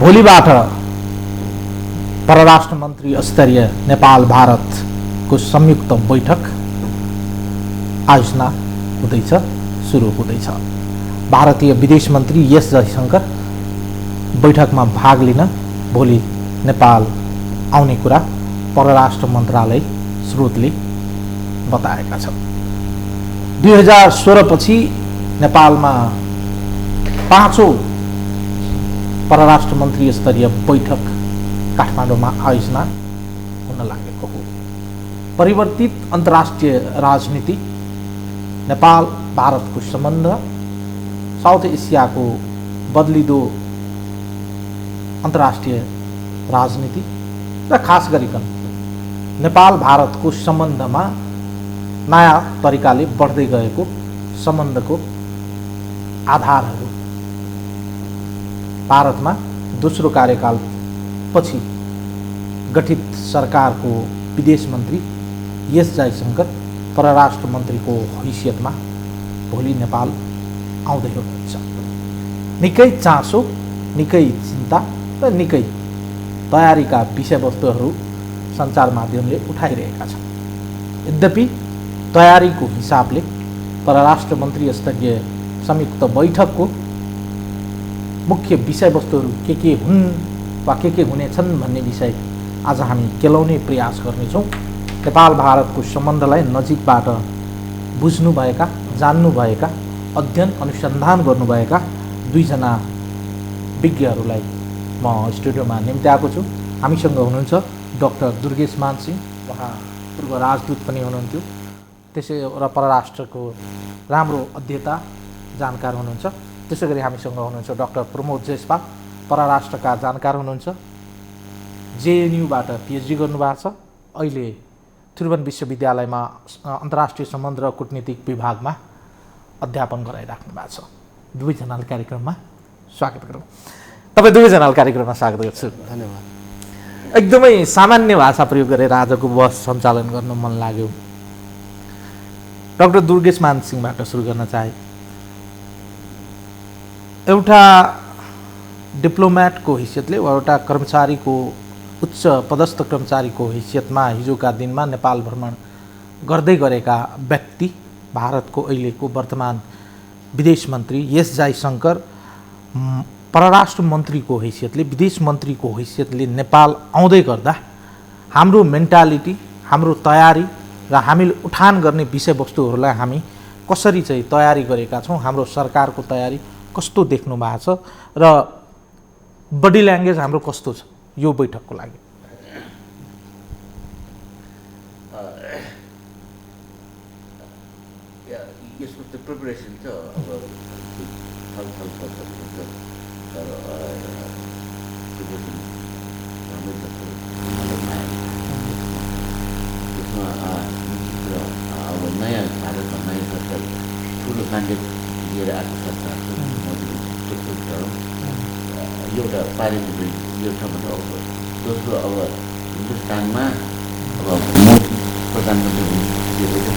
भोलिबाट परराष्ट्र मन्त्री स्तरीय नेपाल भारतको संयुक्त बैठक आयोजना हुँदैछ, सुरु हुँदैछ। भारतीय विदेश मन्त्री एस जयशंकर बैठकमा भाग लिन भोलि नेपाल आउने कुरा परराष्ट्र मन्त्रालय स्रोतले बताएका छन्। 2016 पछि नेपालमा पाँचौं परराष्ट्र मन्त्री स्तरीय बैठक काठमाडौँमा आयोजना हुन लागेको हो। परिवर्तित अन्तर्राष्ट्रिय राजनीति, नेपाल भारतको सम्बन्ध, साउथ एसियाको बदलिदो अन्तर्राष्ट्रिय राजनीति र खास गरिकन नेपाल भारतको सम्बन्धमा नयाँ तरिकाले बढ्दै गएको सम्बन्धको आधारहरू, भारतमा दोस्रो कार्यकाल पछि गठित सरकारको विदेश मन्त्री एस जयशंकर परराष्ट्र मन्त्रीको हैसियतमा भोलि नेपाल आउँदै हुनुहुन्छ। निकै चासो, निकै चिन्ता र निकै तयारीका विषयवस्तुहरू सञ्चार माध्यमले उठाइरहेका छन्। यद्यपि तयारीको हिसाबले परराष्ट्र मन्त्री स्तरीय संयुक्त बैठकको मुख्य विषयवस्तुहरू के हुन् वा के हुनेछन् भन्ने विषय आज हामी केलाउने प्रयास गर्नेछौँ। नेपाल भारतको सम्बन्धलाई नजिकबाट बुझ्नुभएका, जान्नुभएका, अध्ययन अनुसन्धान गर्नुभएका दुईजना विज्ञहरूलाई म स्टुडियोमा निम्त्याएको छु। हामीसँग हुनुहुन्छ डाक्टर दुर्गेश सिंह, उहाँ पूर्व राजदूत पनि हुनुहुन्थ्यो, त्यसै र परराष्ट्रको राम्रो अध्येता जानकार हुनुहुन्छ। त्यसै गरी हामीसँग हुनुहुन्छ डाक्टर प्रमोद जयसवाल, परराष्ट्रका जानकार हुनुहुन्छ, जेएनयूबाट पिएचडी गर्नुभएको छ, अहिले त्रिभुवन विश्वविद्यालयमा अन्तर्राष्ट्रिय सम्बन्ध र कूटनीतिक विभागमा अध्यापन गराइराख्नु भएको छ। दुवैजनालाई कार्यक्रममा स्वागत गरौँ। तपाईँ दुवैजनालाई कार्यक्रममा स्वागत गर्छु। धन्यवाद। एकदमै सामान्य भाषा प्रयोग गरेर आजको बहस सञ्चालन गर्न मन लाग्यो। डाक्टर दुर्गेश सिंहबाट सुरु गर्न चाहे। एउटा डिप्लोमेटको हैसियतले वा एउटा कर्मचारीको, उच्च पदस्थ कर्मचारीको हैसियतमा हिजोका दिनमा नेपाल भ्रमण गर्दै गरेका व्यक्ति, भारतको अहिलेको वर्तमान विदेश मन्त्री एस जयशंकर परराष्ट्र मन्त्रीको हैसियतले, विदेश मन्त्रीको हैसियतले नेपाल आउँदै गर्दा हाम्रो मेन्टालिटी, हाम्रो तयारी र हामीले उठान गर्ने विषयवस्तुहरूलाई हामी कसरी चाहिँ तयारी गरेका छौँ, हाम्रो सरकारको तयारी कस्तो देख्नु भएको छ र बडी ल्याङ्ग्वेज हाम्रो कस्तो छ यो बैठकको लागि? यसको त प्रिपरेसन त अब अब नयाँ भारतमा नयाँ सरकार ठुलो म्यान्डेट लिएर आएको सरकार एउटा पार्लियामेन्ट्री यो छ भने अब दोस्रो अब हिन्दुस्तानमा अब मोदी प्रधानमन्त्री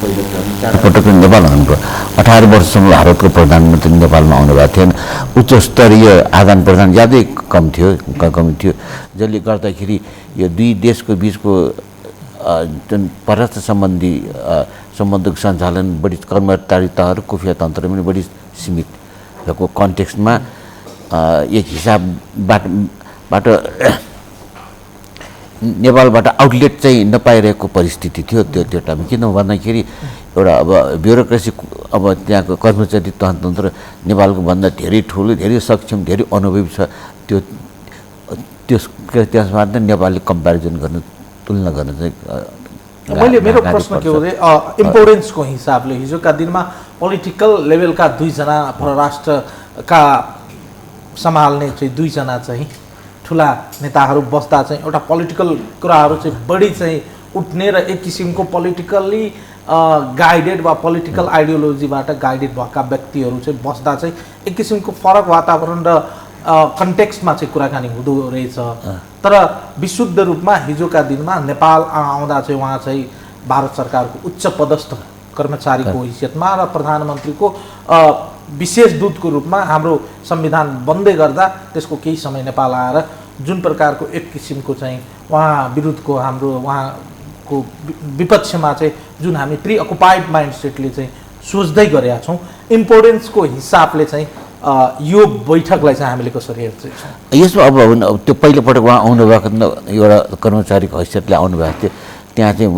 पहिलो चारपटक नेपाल आउनुभयो। 18 वर्षसम्म भारतको प्रधानमन्त्री नेपालमा आउनु भएको थिएन। उच्च स्तरीय आदान प्रदान ज्यादै कम थियो, जसले गर्दाखेरि यो दुई देशको बिचको जुन परराष्ट्र सम्बन्धको सञ्चालन बढी कर्मचारिताहरू, खुफिया तन्त्र पनि बढी सीमित भएको कन्टेक्स्टमा एक हिसाबबाट नेपालबाट आउटलेट चाहिँ नपाइरहेको परिस्थिति थियो त्यो टाइममा। किन भन्दाखेरि एउटा अब ब्युरोक्रेसी, अब त्यहाँको कर्मचारी तन्त्र नेपालको भन्दा धेरै ठुलो, धेरै सक्षम, धेरै अनुभवी छ। त्यसमा नेपालले कम्पेरिजन गर्न, तुलना गर्न चाहिँ मैले मेरो प्रश्न के हो इम्पोर्टेन्सको हिसाबले हिजोका दिनमा पोलिटिकल लेभलका दुईजना परराष्ट्रका सम्हाल्ने चाहिँ दुईजना चाहिँ ठुला नेताहरू बस्दा चाहिँ एउटा पोलिटिकल कुराहरू चाहिँ बढी चाहिँ उठ्ने र एक किसिमको पोलिटिकल्ली गाइडेड वा पोलिटिकल आइडियोलोजीबाट गाइडेड भएका व्यक्तिहरू चाहिँ बस्दा चाहिँ एक किसिमको फरक वातावरण र कन्टेक्स्टमा चाहिँ कुराकानी हुँदो रहेछ। तर विशुद्ध रूपमा हिजोका दिनमा नेपाल आउँदा चाहिँ उहाँ चाहिँ भारत सरकारको उच्च पदस्थ कर्मचारीको हैसियतमा र प्रधानमन्त्रीको विशेष दूतको रूपमा हाम्रो संविधान बन्दै गर्दा त्यसको केही समय नेपाल आएर जुन प्रकारको एक किसिमको चाहिँ उहाँ विरुद्धको हाम्रो उहाँको विपक्षमा चाहिँ जुन हामी प्रि अकुपाइड माइन्डसेटले चाहिँ सोच्दै गरेका छौँ इम्पोर्टेन्सको हिसाबले चाहिँ यो बैठकलाई चाहिँ हामीले कसरी हेर्छौँ? यसमा अब त्यो पहिलोपटक उहाँ आउनुभएको एउटा कर्मचारीको हैसियतले आउनुभएको थियो। त्यहाँ चाहिँ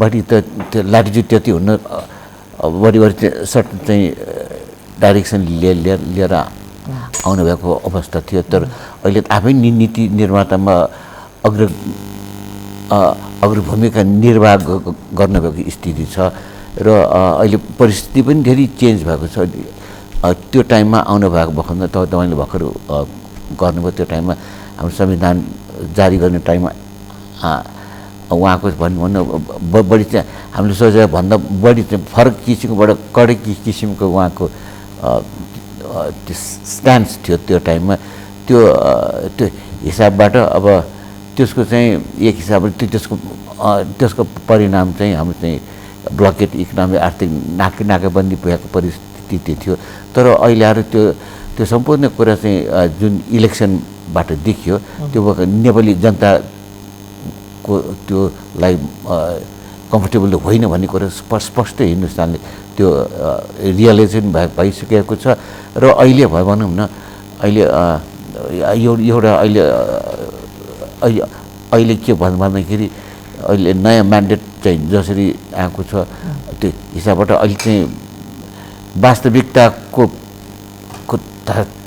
बढी त त्यो ल्याटिट्युड त्यति हुन बढी सर्ट चाहिँ डाइरेक्सन लिएर आउनुभएको अवस्था थियो। तर अहिले आफै नीति निर्मातामा अग्रभूमिका निर्वाह गर्नुभएको स्थिति छ र अहिले परिस्थिति पनि धेरै चेन्ज भएको छ। त्यो टाइममा आउनुभएको भर्खर तपाईँले भर्खर गर्नुभयो त्यो टाइममा हाम्रो संविधान जारी गर्ने टाइममा उहाँको भन्नु बढी चाहिँ हामीले सोचेको भन्दा बढी चाहिँ फरक किसिमकोबाट कडै किसिमको उहाँको त्यो स्ट्यान्स थियो त्यो टाइममा। त्यो हिसाबबाट अब त्यसको चाहिँ एक हिसाबले त्यसको परिणाम चाहिँ हाम्रो चाहिँ ब्लकेट इकोनोमी आर्थिक नाकाबन्दी भएको परिस्थिति थियो। तर अहिले आएर त्यो सम्पूर्ण कुरा चाहिँ जुन इलेक्सनबाट देखियो त्यो नेपाली जनताको त्योलाई कम्फर्टेबल होइन भन्ने कुरा स्पष्ट हिन्दुस्तानले त्यो रियलाइजेसन भइसकेको छ। र अहिले भनौँ न अहिले एउटा अहिले के भन्दाखेरि अहिले नयाँ म्यान्डेट चाहिँ जसरी आएको छ त्यो हिसाबबाट अहिले चाहिँ वास्तविकताको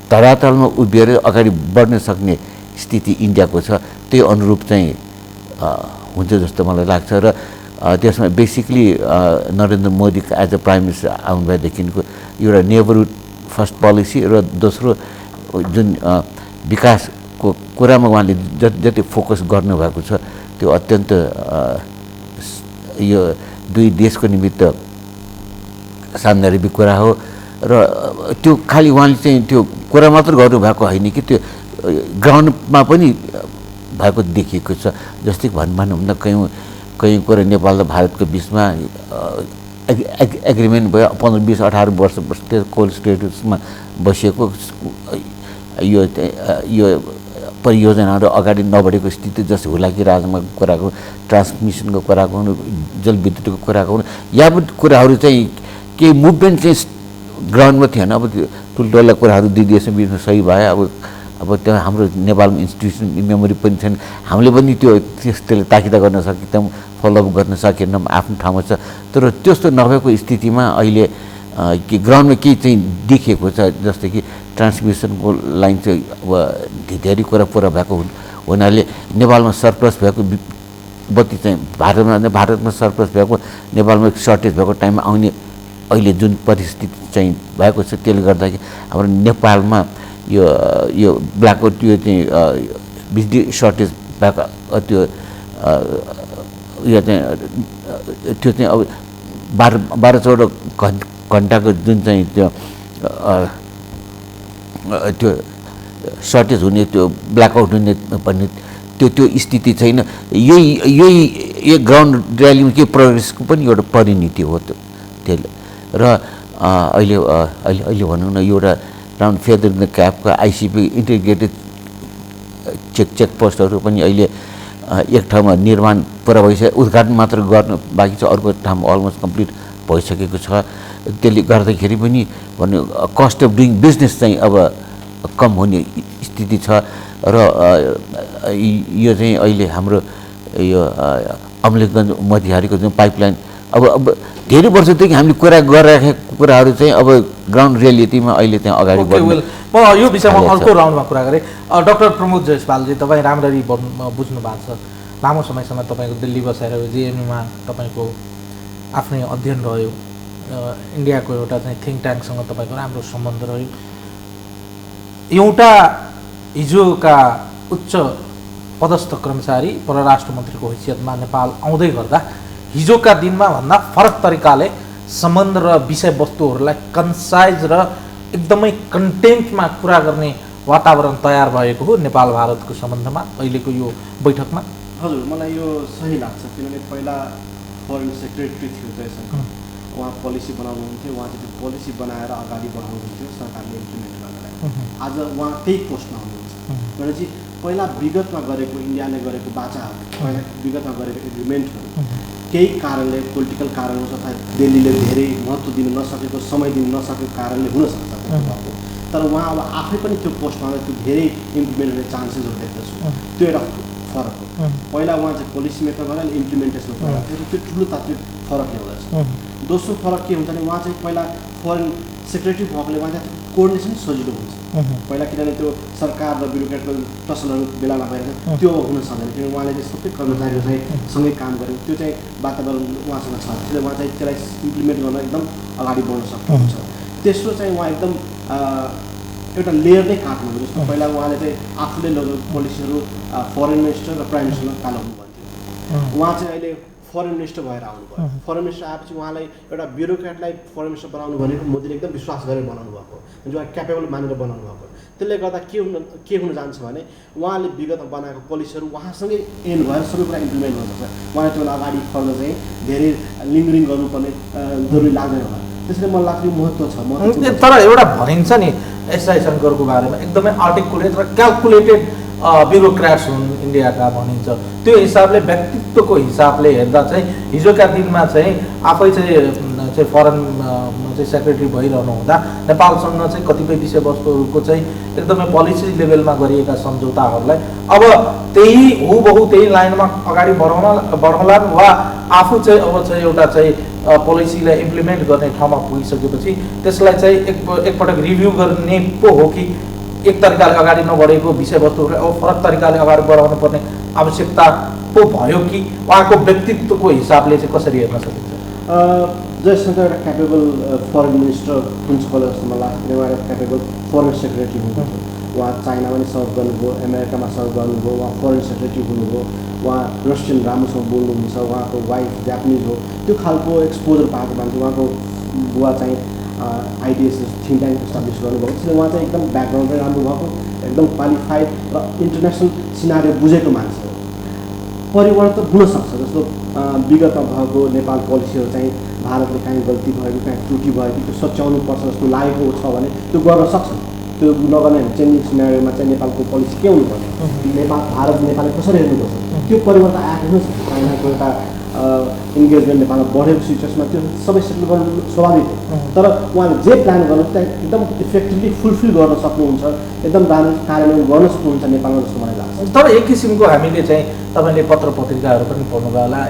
धरातलमा उभिएर अगाडि बढ्न सक्ने स्थिति इन्डियाको छ। त्यही अनुरूप चाहिँ हुन्छ जस्तो मलाई लाग्छ। र त्यसमा basically Narendra Modi as a prime minister आउनुभएदेखिको एउटा नेबरहुड फर्स्ट पोलिसी र दोस्रो जुन विकासको कुरामा उहाँले जति फोकस गर्नुभएको छ त्यो अत्यन्त यो दुई देशको निमित्त सान्दर्भिक कुरा हो। र त्यो खालि उहाँले चाहिँ त्यो कुरा मात्र गर्नुभएको होइन कि त्यो ग्राउन्डमा पनि भएको देखिएको छ। जस्तै भनौँ न कहीँ कुरा नेपाल र भारतको बिचमा एग्रिमेन्ट भयो 15, 20, 18 वर्ष त्यो कोल्ड स्टेटसमा बसेको यो परियोजनाहरू अगाडि नबढेको स्थिति जस्तो हुलाकी राजमा कुराको ट्रान्समिसनको कुराको जलविद्युतको कुराको यावत कुराहरू चाहिँ केही मुभमेन्ट चाहिँ ग्राउन्डमा थिएन। अब त्यो ठुल्ठुला कुराहरू दुई देशमा बिचमा सही भयो। अब त्यो हाम्रो नेपालमा इन्स्टिट्युसन मेमोरी पनि छैन। हामीले पनि त्यसले ताकिदा गर्न सकेनौँ, फलोअप गर्न सकेनौँ, आफ्नो ठाउँमा छ। तर त्यस्तो नभएको स्थितिमा अहिले कि ग्राउन्डमा केही चाहिँ देखिएको छ। जस्तै कि ट्रान्समिसनको लाइन चाहिँ अब धेरै कुरा पुरा भएको हुनाले नेपालमा सरप्लस भएको बत्ती चाहिँ भारतमा सरप्लस भएको नेपालमा सर्टेज भएको टाइममा आउने अहिले जुन परिस्थिति चाहिँ भएको छ त्यसले गर्दाखेरि हाम्रो नेपालमा यो ब्ल्याकआउट त्यो चाहिँ बिजुली सर्टेज भएको त्यो चाहिँ अब 12-14 घन्टाको जुन चाहिँ त्यो सर्टेज हुने त्यो ब्ल्याकआउट हुने भन्ने त्यो स्थिति छैन। यही ग्राउन्ड र्यालीमा के प्रोग्रेसको पनि एउटा परिणति हो त्यसले। र अहिले भनौँ न एउटा राउन्ड फेदर इन द क्यापको आइसिपी इन्टिग्रेटेड चेक पोस्टहरू पनि अहिले एक ठाउँमा निर्माण पुरा भइसक्यो, उद्घाटन मात्र गर्नु बाँकी छ, अर्को ठाउँमा अलमोस्ट कम्प्लिट भइसकेको छ। त्यसले गर्दाखेरि पनि भन्नु कस्ट अफ डुइङ बिजनेस चाहिँ अब कम हुने स्थिति छ। र यो चाहिँ अहिले हाम्रो यो अमलेखगञ्ज मोतिहारीको जुन पाइपलाइन अब धेरै वर्षदेखि हामीले कुरा गरिराखेको कुराहरू चाहिँ अब ग्राउन्ड रियालिटीमा अहिले चाहिँ अगाडि बढ्नु। म यो विषयमा अर्को राउन्डमा कुरा गरेँ। डाक्टर प्रमोद जयसवालजी, तपाईँ राम्ररी बुझ्नु भएको छ, लामो समयसम्म तपाईँको दिल्ली बसेर जेएनयूमा तपाईँको आफ्नै अध्ययन रह्यो, इन्डियाको एउटा चाहिँ थिङ्क ट्याङ्कसँग तपाईँको राम्रो सम्बन्ध रह्यो। एउटा हिजोका उच्च पदस्थ कर्मचारी परराष्ट्र मन्त्रीको हैसियतमा नेपाल आउँदै गर्दा हिजोका दिनमा भन्दा फरक तरिकाले सम्बन्ध र विषयवस्तुहरूलाई कन्साइज र एकदमै कन्टेन्टमा कुरा गर्ने वातावरण तयार भएको हो नेपाल भारतको सम्बन्धमा अहिलेको यो बैठकमा। हजुर, मलाई यो सही लाग्छ किनभने पहिला फरेन सेक्रेटरी थियो जयशङ्कर, उहाँ पोलिसी बनाउनुहुन्थ्यो, उहाँ चाहिँ त्यो पोलिसी बनाएर अगाडि बढाउनुहुन्थ्यो सरकारले इम्प्लिमेन्ट गर्नलाई। आज उहाँ त्यही पोस्टमा हुनुहुन्छ। भनेपछि पहिला विगतमा गरेको इन्डियाले गरेको बाचाहरू, पहिला विगतमा गरेको एग्रिमेन्टहरू केही कारणले पोलिटिकल कारणहरू अथवा दिल्लीले धेरै महत्त्व दिन नसकेको, समय दिन नसकेको कारणले हुनसक्छ भएको। तर उहाँ अब आफै पनि त्यो पोस्टमा त्यो धेरै इम्प्लिमेन्ट हुने चान्सेसहरू देख्दछु। त्यो एउटा फरक हो। पहिला उहाँ चाहिँ पोलिसी मेकर भएर अहिले इम्प्लिमेन्टेसन गरेर त्यो ठुलो तात्विक फरक ल्याउँदछ। दोस्रो फरक के हुन्छ भने उहाँ चाहिँ पहिला फरेन सेक्रेटरी भएकोले उहाँ चाहिँ कोअर्डिनेसन सजिलो हुन्छ। पहिला किनभने त्यो सरकार र ब्युरोक्रेटको टसलहरू बेलामा भइरहेको त्यो हुन सक्दैन, किनभने उहाँले चाहिँ सबै कर्मचारीहरू चाहिँ सँगै काम गरेको त्यो चाहिँ वातावरण उहाँसँग छ। त्यसले उहाँ चाहिँ त्यसलाई इम्प्लिमेन्ट गर्न एकदम अगाडि बढ्न सक्नुहुन्छ। तेस्रो चाहिँ उहाँ एकदम एउटा लेयर नै काट्नुहुन्छ। जस्तो पहिला उहाँले चाहिँ आफूले लगेको पोलिसीहरू फरेन मिनिस्टर र प्राइम मिनिस्टरमा कालाउनु भन्थ्यो। उहाँ चाहिँ अहिले फरेन मिनिस्टर भएर आउनुभयो। फरेन मिनिस्टर आएपछि उहाँलाई एउटा ब्युरोक्रेटलाई फरेन मिनिस्टर बनाउनु भनेको मोदीले एकदम विश्वास गरेर बनाउनु भएको, उहाँ क्यापेबल मानेर बनाउनु भएको। त्यसले गर्दा के हुन जान्छ भने उहाँले विगतमा बनाएको पोलिसीहरू उहाँसँगै एन्ड भएर सबै कुरा इम्प्लिमेन्ट गर्नुपर्छ। उहाँले त्यो अगाडि फर्न चाहिँ धेरै लिङ्गरिङ गर्नुपर्ने जरुरी लाग्दैन होला। त्यसैले मलाई लाग्छ यो महत्त्व छ। तर एउटा भनिन्छ नि एस जयशङ्करको बारेमा एकदमै आर्टिकुलेट र क्यालकुलेटेड ब्युरोक्राट्स हुन् इन्डियाका भनिन्छ। त्यो हिसाबले व्यक्तित्वको हिसाबले हेर्दा चाहिँ हिजोका दिनमा चाहिँ आफै चाहिँ फरेनमा चाहिँ सेक्रेटरी भइरहनु हुँदा नेपालसँग चाहिँ कतिपय विषयवस्तुहरूको चाहिँ एकदमै पोलिसी लेभलमा गरिएका सम्झौताहरूलाई अब त्यही हुबहु त्यही लाइनमा अगाडि बढाउलान् वा आफू चाहिँ अब चाहिँ एउटा चाहिँ पोलिसीलाई इम्प्लिमेन्ट गर्ने ठाउँमा पुगिसकेपछि त्यसलाई चाहिँ एकपटक रिभ्यू गर्ने पो हो कि एक तरिकाले अगाडि नबढेको विषयवस्तुहरूलाई अब फरक तरिकाले अगाडि बढाउनु पर्ने आवश्यकता पो भयो कि उहाँको व्यक्तित्वको हिसाबले चाहिँ कसरी हेर्न सकिन्छ? जयशङ्कर एउटा क्यापेबल फरेन मिनिस्टर हुन्छ होला जस्तो मलाई लाग्छ। किनभने उहाँ क्यापेबल फरेन सेक्रेटरी हुनुहुन्छ। उहाँ चाइनामा पनि सर्भ गर्नुभयो, अमेरिकामा सर्भ गर्नुभयो, उहाँ फरेन सेक्रेटरी हुनुभयो, उहाँ रसियन राम्रोसँग बोल्नुहुन्छ, उहाँको वाइफ जापानिज हो। त्यो खालको एक्सपोजर पाएको मान्छे। उहाँको बुवा चाहिँ आइडिएस थिङ्क ट्याङ्क इस्टाब्लिस गर्नुभएको। त्यसले उहाँ चाहिँ एकदम ब्याकग्राउन्ड पनि राम्रो भएको, एकदम क्वालिफाइड र इन्टरनेसनल सिनारियो बुझेको मान्छे हो। परिवर्तन हुनसक्छ। जस्तो विगतमा भएको नेपाल पोलिसीहरू चाहिँ भारतले काहीँ गल्ती भएको, काहीँ त्रुटि भएको त्यो सच्याउनुपर्छ जस्तो लागेको छ भने त्यो गर्न सक्छ। त्यो नगर्ने चेन्जिङ सिनारियोमा चाहिँ नेपालको पोलिसी के हुनुपर्ने, नेपालले कसरी हेर्नुपर्छ, त्यो परिवर्तन आएको हुनसक्छ। चाइनाको एउटा इन्गेजमेन्ट नेपालमा बढेको सिचुएसनमा त्यो सबै सेटल गर्नु स्वाभाविक हो। तर उहाँले जे प्लान गर्नु त्यहाँ एकदम इफेक्टिभली फुलफिल गर्न सक्नुहुन्छ, एकदम राम्रो कार्यान्वयन गर्न सक्नुहुन्छ नेपालमा जस्तो मलाई लाग्छ। तर एक किसिमको हामीले चाहिँ तपाईँले पत्र पत्रिकाहरू पनि पढ्नुभयो होला,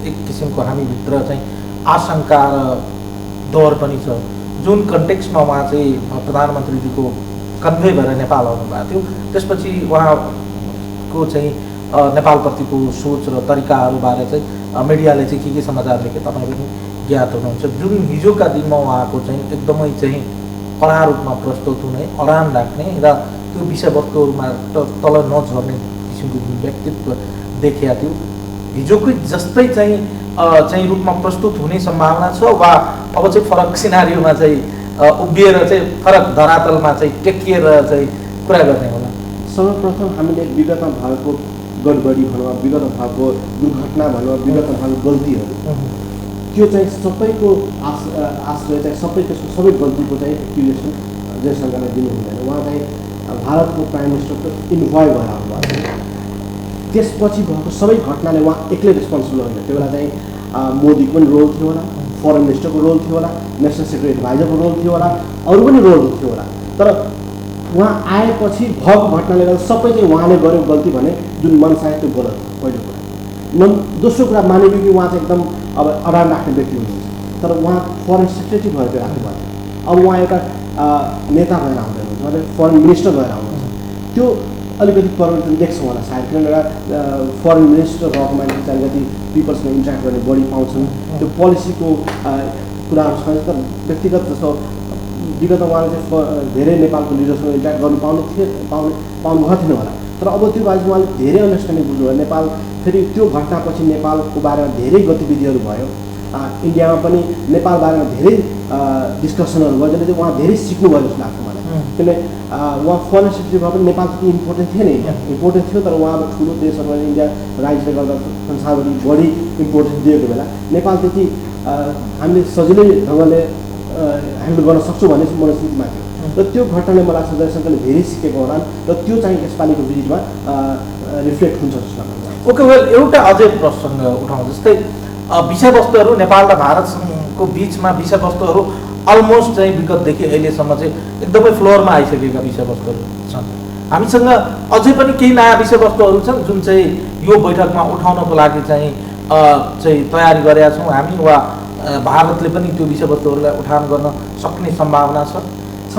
एक किसिमको हामीभित्र चाहिँ आशंका र डर पनि छ। जुन कन्टेक्स्टमा उहाँ चाहिँ प्रधानमन्त्रीजीको कन्भे भएर नेपाल आउनुभएको थियो, त्यसपछि उहाँको चाहिँ नेपालप्रतिको सोच र तरिकाहरूबारे चाहिँ मिडियाले चाहिँ के समाचार लेखे तपाईँ पनि ज्ञात हुनुहुन्छ। जुन हिजोका दिनमा उहाँको चाहिँ एकदमै चाहिँ कडा रूपमा प्रस्तुत हुने, अडान राख्ने र त्यो विषयवस्तुहरूमा तल नझर्ने किसिमको जुन व्यक्तित्व देखिएको थियो, हिजोकै जस्तै चाहिँ रूपमा प्रस्तुत हुने सम्भावना छ वा अब चाहिँ फरक सिनारियोमा चाहिँ उभिएर चाहिँ फरक धरातलमा चाहिँ टेकिएर चाहिँ कुरा गर्ने होला? सर्वप्रथम हामीले विगतमा भएको गडबडी भनौँ, विगतमा भएको दुर्घटना भनौँ, विगतमा भएको गल्तीहरू त्यो चाहिँ सबैको आश्रय चाहिँ सबै गल्तीको चाहिँ एक्युरेसन जयशङ्करलाई दिनु हुँदैन। उहाँ चाहिँ भारतको प्राइम मिनिस्टरको इन्भल्भ भएर आउनुभएको थियो। त्यसपछि भएको सबै घटनाले उहाँ एक्लै रेस्पोन्सिबल होइन। त्यो बेला चाहिँ मोदीको पनि रोल थियो होला, फरेन मिनिस्टरको रोल थियो होला, नेसनल सेक्युरिटी एडभाइजरको रोल थियो होला, अरू पनि रोल थियो होला। तर उहाँ आएपछि भएको घटनाले गर्दा सबै चाहिँ उहाँले गरेको गल्ती भने जुन मनसाय त्यो गलत हो पहिलो कुरा। दोस्रो कुरा मानियो कि उहाँ चाहिँ एकदम अब अडान राख्ने व्यक्ति हुनुहुन्छ, तर उहाँ फरेन सेक्रेटरी भएर राख्नुभयो। अब उहाँ एउटा नेता भएर आउँदैन, उहाँले फरेन मिनिस्टर भएर आउनुहुन्छ। त्यो अलिकति परिवर्तन देख्छौँ होला सायद, किनभने एउटा फरेन मिनिस्टर भएको मान्छे चाहिँ अलिकति पिपल्समा इन्ट्रेक्ट गर्ने बढी पाउँछन्, त्यो पोलिसीको कुराहरूसँग। तर व्यक्तिगत जस्तो विगतमा उहाँले चाहिँ धेरै नेपालको लिडरसँग इन्ट्रेक्ट गर्नु पाउनुभएको थिएन होला। तर अब त्यो बाहेक उहाँले धेरै अन्डरस्ट्यान्डिङ बुझ्नुभयो। नेपाल फेरि त्यो घटनापछि नेपालको बारेमा धेरै गतिविधिहरू भयो, इन्डियामा पनि नेपाल बारेमा धेरै डिस्कसनहरू भयो, जसले चाहिँ उहाँ धेरै सिक्नुभयो जस्तो लाग्छ मलाई। किनभने उहाँ फरेन सेक्रेटरीमा पनि नेपाल त्यति इम्पोर्टेन्ट थिएन इम्पोर्टेन्ट थियो तर उहाँ अब ठुलो देशहरूमा इन्डिया राइजले गर्दा संसारभरि बढी इम्पोर्टेन्स दिएको बेला नेपाल त्यति हामीले सजिलै ढङ्गले ह्यान्डल गर्न सक्छौँ भन्ने मनस्थितिमा थियो र त्यो घटनाले मलाई लाग्छ जयशङ्करले धेरै सिकेको होला र त्यो चाहिँ यसपालिको भिजिटमा रिफ्लेक्ट हुन्छ जस्तो लाग्छ। ओके वेल एउटा अझै प्रसङ्ग उठाउँ जस्तै विषयवस्तुहरू नेपाल र भारतको बिचमा विषयवस्तुहरू अलमोस्ट चाहिँ विगतदेखि अहिलेसम्म चाहिँ एकदमै फ्लोरमा आइसकेका विषयवस्तुहरू छन्। हामीसँग अझै पनि केही नयाँ विषयवस्तुहरू छन् जुन चाहिँ यो बैठकमा उठाउनको लागि चाहिँ तयारी गरेका छौँ हामी वा भारतले पनि त्यो विषयवस्तुहरूलाई उठान गर्न सक्ने सम्भावना छ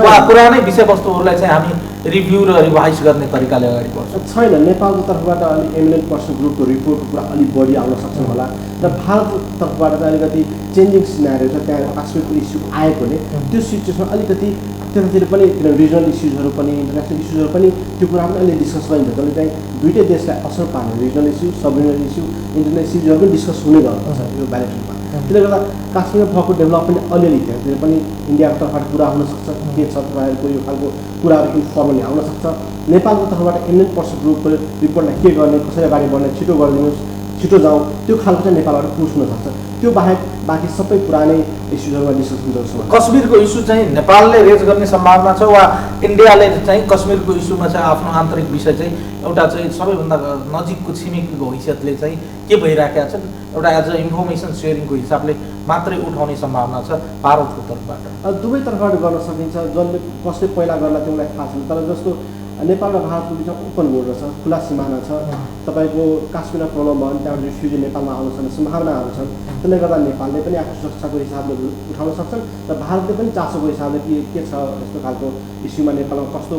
वा पुरानै विषयवस्तुहरूलाई चाहिँ हामी रिभ्यू र रिभाइज गर्ने तरिकाले अगाडि बढ्छ। छैन नेपालको तर्फबाट अलिक एमिनेन्ट पर्सन ग्रुपको रिपोर्टको कुरा अलिक बढी आउन सक्छ होला र भारतको तर्फबाट चाहिँ अलिकति चेन्जिङ सिनारियो छ त्यहाँ काश्मीरको इस्यु आएकोले त्यो सिचुएसन अलिकति त्यतातिर पनि किनभने रिजनल इस्युजहरू पनि इन्टरनेसनल इस्युजहरू पनि त्यो कुरा पनि अहिले डिस्कस गरिन्छ जसले चाहिँ दुइटै देशलाई असर पार्ने रिजनल इस्यु सब रिजनल इस्यु इन्टरनेसनल इस्युजहरू पनि डिस्कस हुने गर्नुपर्छ यो ब्यालेन्समा। त्यसले गर्दा काश्मीरमा भएको डेभलपमेन्ट अलिअलि थियो त्यसले पनि इन्डियाको तर्फबाट कुरा हुनसक्छ के छ तपाईँहरूको यो खालको कुराहरू इन्फर्मली आउन सक्छ। नेपालको तर्फबाट एमिनेन्ट पर्सन ग्रुपको रिपोर्टलाई के गर्ने कसरी अगाडि बढ्ने छिटो गरिदिनुहोस् छिटो जाउँ त्यो खालको चाहिँ नेपालबाट पुस हुनसक्छ। त्यो बाहेक बाँकी सबै पुरानै इस्युजहरूमा डिस्कस हुन्छ जस्तो लाग्छ। कश्मीरको इस्यु चाहिँ नेपालले रेज गर्ने सम्भावना छ वा इन्डियाले चाहिँ कश्मीरको इस्युमा चाहिँ आफ्नो आन्तरिक विषय चाहिँ एउटा चाहिँ सबैभन्दा नजिकको छिमेकीको हैसियतले चाहिँ के भइराखेका छन् एउटा एज अ इन्फर्मेसन सेयरिङको हिसाबले मात्रै उठाउने सम्भावना छ भारतको तर्फबाट। दुवै तर्फबाट गर्न सकिन्छ जसले कसले पहिला गर्ला त्यो मलाई थाहा छैन तर जस्तो नेपाल र भारतको बिचमा ओपन बोर्डर छ खुला सिमाना छ तपाईँको काश्मीरमा प्रब्लम भयो भने त्यहाँबाट रिफ्युजी नेपालमा आउन सक्ने सम्भावनाहरू छन्। त्यसले गर्दा नेपालले पनि आफ्नो सुरक्षाको हिसाबले उठाउन सक्छन् र भारतले पनि चासोको हिसाबले के छ यस्तो खालको इस्युमा नेपालमा कस्तो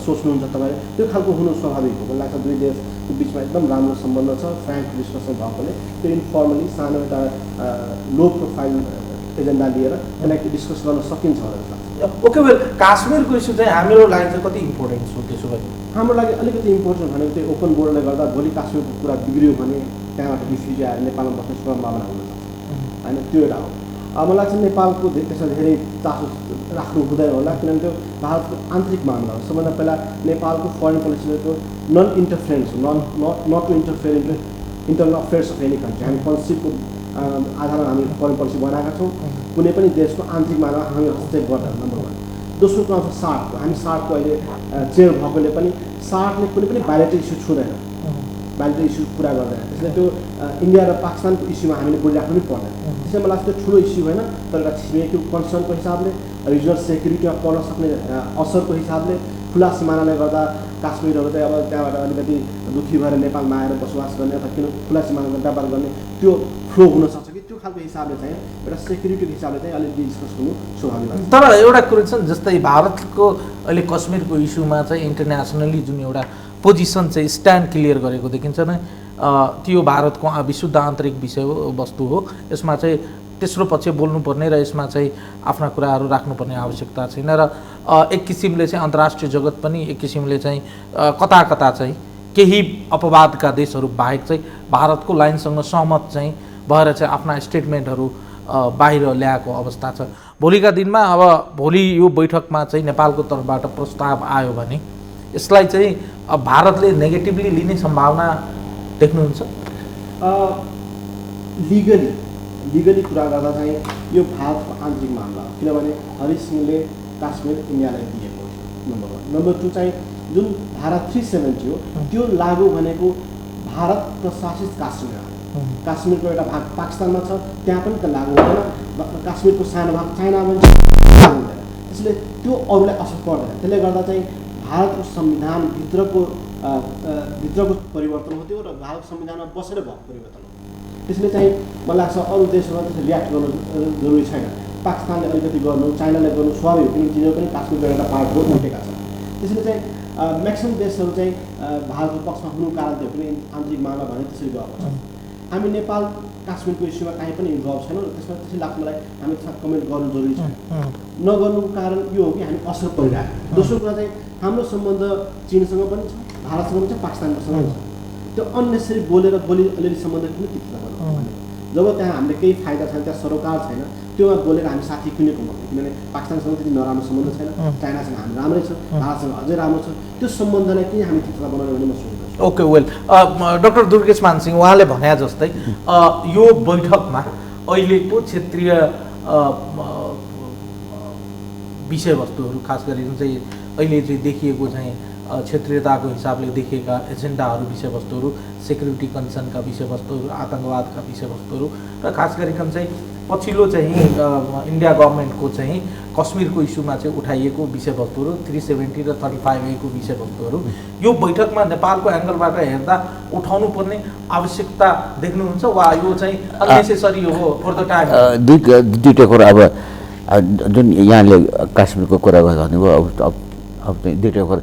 सोच्नुहुन्छ तपाईँ त्यो खालको हुनु स्वाभाविक हो। मलाई लाग्छ दुई देशको बिचमा एकदम राम्रो सम्बन्ध छ फ्रेङ्क डिस्कसन भएकोले त्यो इन्फर्मली सानो एउटा लो प्रोफाइल एजेन्डा लिएर त्यसलाई डिस्कस गर्न सकिन्छ होला जस्तो लाग्छ। ओके वेल काश्मीरको इस्यु चाहिँ हाम्रो लागि चाहिँ कति इम्पोर्टेन्ट छ त्यसो भए हाम्रो लागि अलिकति इम्पोर्टेन्ट भनेको त्यो ओपन बोर्डरले गर्दा भोलि काश्मीरको कुरा बिग्रियो भने त्यहाँबाट रिफ्युजी आएर नेपालमा बस्ने सम्भावना हुनसक्छ होइन त्यो एउटा हो। मलाई लाग्छ नेपालको त्यसमा धेरै चासो राख्नु हुँदैन होला किनभने त्यो भारतको आन्तरिक मामला हो। सबभन्दा पहिला नेपालको फरेन पोलिसीको non interference not to interfere into internal affairs of any country हामी कन्सेप्टको आधारमा हामी फरेन पोलिसी बनाएका छौँ। कुनै पनि देशको आन्तरिक मामला हामी हस्तक्षेप गर्दैन नम्बर 1। दोस्रो कुरा आउँछ सार्कको हामी सार्कको अहिले चेयर भएकोले पनि सार्कले कुनै पनि बायोलेटरी इस्यु छुँदैन बायोलेटरी इस्यु पुरा गर्दैन त्यसले त्यो इन्डिया र पाकिस्तानको इस्युमा हामीले बोलिराख्नु पनि पर्दैन। त्यसैले मलाई लाग्छ त्यो ठुलो इस्यु होइन तर एउटा छिमेकी कन्सर्नको हिसाबले रिजनल सेक्युरिटीमा पर्न सक्ने असरको हिसाबले खुला सिमानाले गर्दा काश्मीरहरू चाहिँ अब त्यहाँबाट अलिकति दुःखी भएर नेपालमा आएर बसोबास गर्ने अथवा किन खुला सिमानामा व्यापार गर्ने त्यो फ्लो हुनसक्छ कि त्यो खालको हिसाबले चाहिँ एउटा सेक्युरिटीको हिसाबले चाहिँ अलिकति डिस्कस हुनु स्वाभाविक लाग्छ। तर एउटा कुरो छ जस्तै भारतको अहिले कश्मीरको इस्युमा चाहिँ इन्टरनेसनली जुन एउटा पोजिसन चाहिँ स्ट्यान्ड क्लियर गरेको देखिन्छ नै त्यो भारतको विशुद्ध आन्तरिक विषय वस्तु हो। यसमा चाहिँ तेस्रो पक्ष बोल्नुपर्ने र यसमा चाहिँ आफ्ना कुराहरू राख्नुपर्ने आवश्यकता छैन र एक किसिमले चाहिँ अन्तर्राष्ट्रिय जगत पनि एक किसिमले चाहिँ कता कता चाहिँ केही अपवादका देशहरू बाहेक चाहिँ भारतको लाइनसँग सहमत चाहिँ भएर चाहिँ आफ्ना स्टेटमेन्टहरू बाहिर ल्याएको अवस्था छ। भोलिका दिनमा अब भोलि यो बैठकमा चाहिँ नेपालको तर्फबाट प्रस्ताव आयो भने यसलाई चाहिँ भारतले नेगेटिभली लिने सम्भावना देख्नुहुन्छ? लिगली कुरा गर्दा चाहिँ यो भारतको आन्तरिक मामला हो किनभने हरि सिंहले काश्मीर इन्डियालाई दिएको नम्बर 1। नम्बर 2 चाहिँ जुन धारा 370 हो त्यो लागु भनेको भारत प्रशासित काश्मीर काश्मीरको एउटा भाग पाकिस्तानमा छ त्यहाँ पनि त लागु हुँदैन काश्मीरको सानो भाग चाइनामा पनि लागु हुँदैन त्यसले त्यो अरूलाई असर पर्दैन। त्यसले गर्दा चाहिँ भारतको संविधानभित्रको परिवर्तन हो त्यो र भारतको संविधानमा बसेर भएको परिवर्तन हो। त्यसले चाहिँ मलाई लाग्छ अरू देशहरूमा त्यसले रियाक्ट गर्नु जरुरी छैन। पाकिस्तानले अलिकति गर्नु चाइनाले गर्नु स्वाभाविक किनकि तिनीहरू पनि काश्मीरको एउटा पार्ट हो उठेका छन्। त्यसले चाहिँ म्याक्सिमम् देशहरू चाहिँ भारतको पक्षमा हुनु कारण थियो किन आन्तरिक मामला भने त्यसरी गएको छ। हामी नेपाल काश्मीरको इस्युमा काहीँ पनि इन्भल्भ छैनौँ र त्यसमा त्यसरी लाग्छ मलाई हामी कमेन्ट गर्नु जरुरी छैन। नगर्नुको कारण यो हो कि हामी असर परिरहेको। दोस्रो कुरा चाहिँ हाम्रो सम्बन्ध चीनसँग पनि छ भारतसँग पनि छ पाकिस्तानसँग पनि छ। त्यो अन्नेसरी बोलेर अलिअलि सम्बन्ध किन तिर्न जब त्यहाँ हामीले केही फाइदा छैन, त्यहाँ सरोकार छैन, त्योमा बोलेर हामी साथी कुनै कमाउँदैन, किनभने पाकिस्तानसँग त्यति नराम्रो सम्बन्ध छैन, चाइनासँग हामी राम्रै छ, भारतसँग अझै राम्रो छ, त्यो सम्बन्धलाई किन हामी तीव्रता बनाउने भने म सोच्छु। Okay, well, doctor Durgesh Mansingh, उहाँले भने जस्तै यो बैठकमा अहिलेको क्षेत्रीय विषयवस्तुहरू, खास गरी जुन चाहिँ अहिले चाहिँ देखिएको चाहिँ क्षेत्रीयताको हिसाबले देखिएका एजेन्डाहरू, विषयवस्तुहरू, सेक्युरिटी कन्सर्नका विषयवस्तुहरू, आतङ्कवादका विषयवस्तुहरू र खास गरिकन चाहिँ पछिल्लो चाहिँ इन्डिया गभर्मेन्टको चाहिँ कश्मीरको इस्युमा चाहिँ उठाइएको विषयवस्तुहरू, 370 र 35A को विषयवस्तुहरू यो बैठकमा नेपालको एङ्गलबाट हेर्दा उठाउनु पर्ने आवश्यकता देख्नुहुन्छ वा यो चाहिँ अननेसेसरी हो फर द टाइम? दुईवटा कुरा। अब जुन यहाँले काश्मीरको कुरा गर्नुभयो, अब चाहिँ दुईवटा कुरा,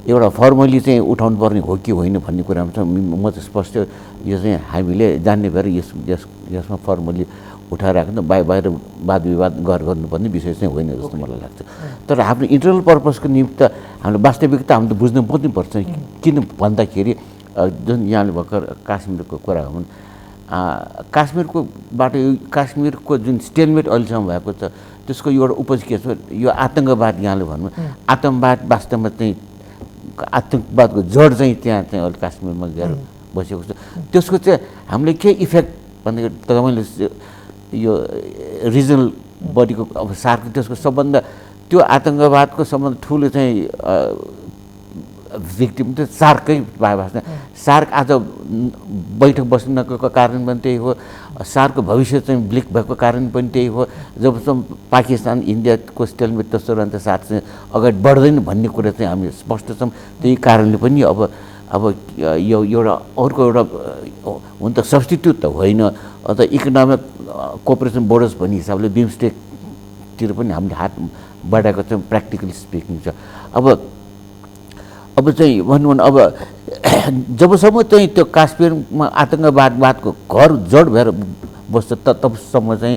एउटा फर्मली चाहिँ उठाउनु पर्ने हो कि होइन भन्ने कुरामा चाहिँ म चाहिँ स्पष्ट, यो चाहिँ हामीले जान्ने भएर यसमा फर्मली उठाएर राख्नु बाहिर वाद विवाद गर्नुपर्ने विषय चाहिँ होइन जस्तो मलाई लाग्छ। तर हाम्रो इन्टरनल पर्पजको निमित्त हाम्रो वास्तविकता हामीले बुझ्नु पर्छ। किन भन्दाखेरि जुन यहाँले भर्खर काश्मीरको कुरा हुन्, काश्मीरको जुन स्टेलमेट अहिलेसम्म भएको छ त्यसको एउटा उपज के छ, यो आतङ्कवाद। यहाँले भन्नु आतङ्कवाद वास्तवमा चाहिँ आतङ्कवादको जड चाहिँ त्यहाँ चाहिँ अहिले काश्मीरमा गएर बसेको छ। त्यसको चाहिँ हामीले के इफेक्ट भन्दाखेरि तपाईँले यो रिजनल बडीको अब सार्क त्यसको सबभन्दा त्यो आतङ्कवादको सबभन्दा ठुलो चाहिँ भिक्टिम चाहिँ सार्कै भएको। सार्क आज बैठक बस्नको कारण पनि त्यही हो, सार्कको भविष्य चाहिँ ब्लिक भएको कारण पनि त्यही हो। जबसम्म पाकिस्तान इन्डियाको स्टेलमेट त्यस्तो रहन्छ साथ चाहिँ अगाडि बढ्दैन भन्ने कुरा चाहिँ हामी स्पष्ट छौँ। त्यही कारणले पनि अब यो एउटा अर्को एउटा हुन त सब्स्टिट्युट त होइन, अन्त इकोनोमिक कोअपरेसन बोर्डर्स भन्ने हिसाबले बिमस्टेकतिर पनि हामीले हात बढाएको चाहिँ प्र्याक्टिकली स्पिकिङ छ। अब चाहिँ भनौँ भने अब जबसम्म चाहिँ त्यो काश्मीरमा आतङ्कवादको घर जड भएर बस्छ तबसम्म चाहिँ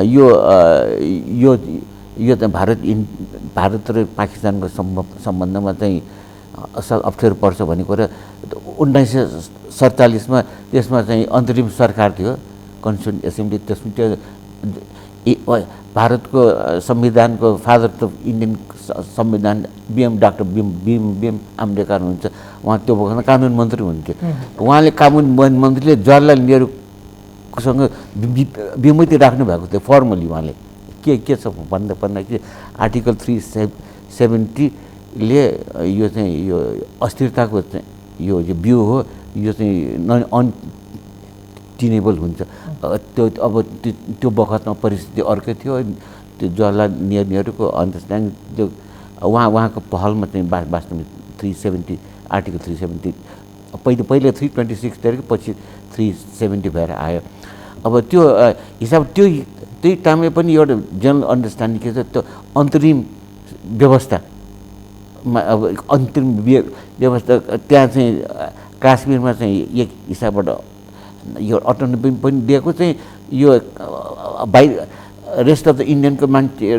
यो चाहिँ भारत र पाकिस्तानको सम्बन्धमा चाहिँ असल अप्ठ्यारो पर्छ भन्ने कुरा 1947मा त्यसमा चाहिँ अन्तरिम सरकार थियो, कन्स्टिट्युन्ट एसेम्ब्ली। त्यसमा त्यो भारतको संविधानको फादर अफ इन्डियन संविधान डाक्टर बीएम अम्बेडकर हुनुहुन्छ, उहाँ त्यो वखतमा कानुन मन्त्री हुन्थ्यो। उहाँले कानुन मन्त्रीले जवाहरलाल नेहरूसँग विमति राख्नु भएको थियो फर्मली। उहाँले के छ भन्दाखेरि आर्टिकल 370ले यो चाहिँ यो अस्थिरताको चाहिँ यो बिउ हो, यो चाहिँ अनटेनेबल हुन्छ। त्यो अब त्यो बखतमा परिस्थिति अर्कै थियो। त्यो जवाहरलाल नेहरूको अन्डरस्ट्यान्डिङ त्यो उहाँको पहलमा चाहिँ वास्तवमा 370 आर्टिकल 370 पहिले 326 थियो, पछि 370 भएर आयो। अब त्यो हिसाब त्यही टाइममा पनि एउटा जनरल अन्डरस्ट्यान्डिङ के छ, त्यो अन्तरिम व्यवस्थामा अब अन्तरिम व्यवस्था त्यहाँ चाहिँ काश्मीरमा चाहिँ एक हिसाबबाट यो अटोनोमी पनि दिएको चाहिँ यो रेस्ट अफ द इन्डियनको मान्छे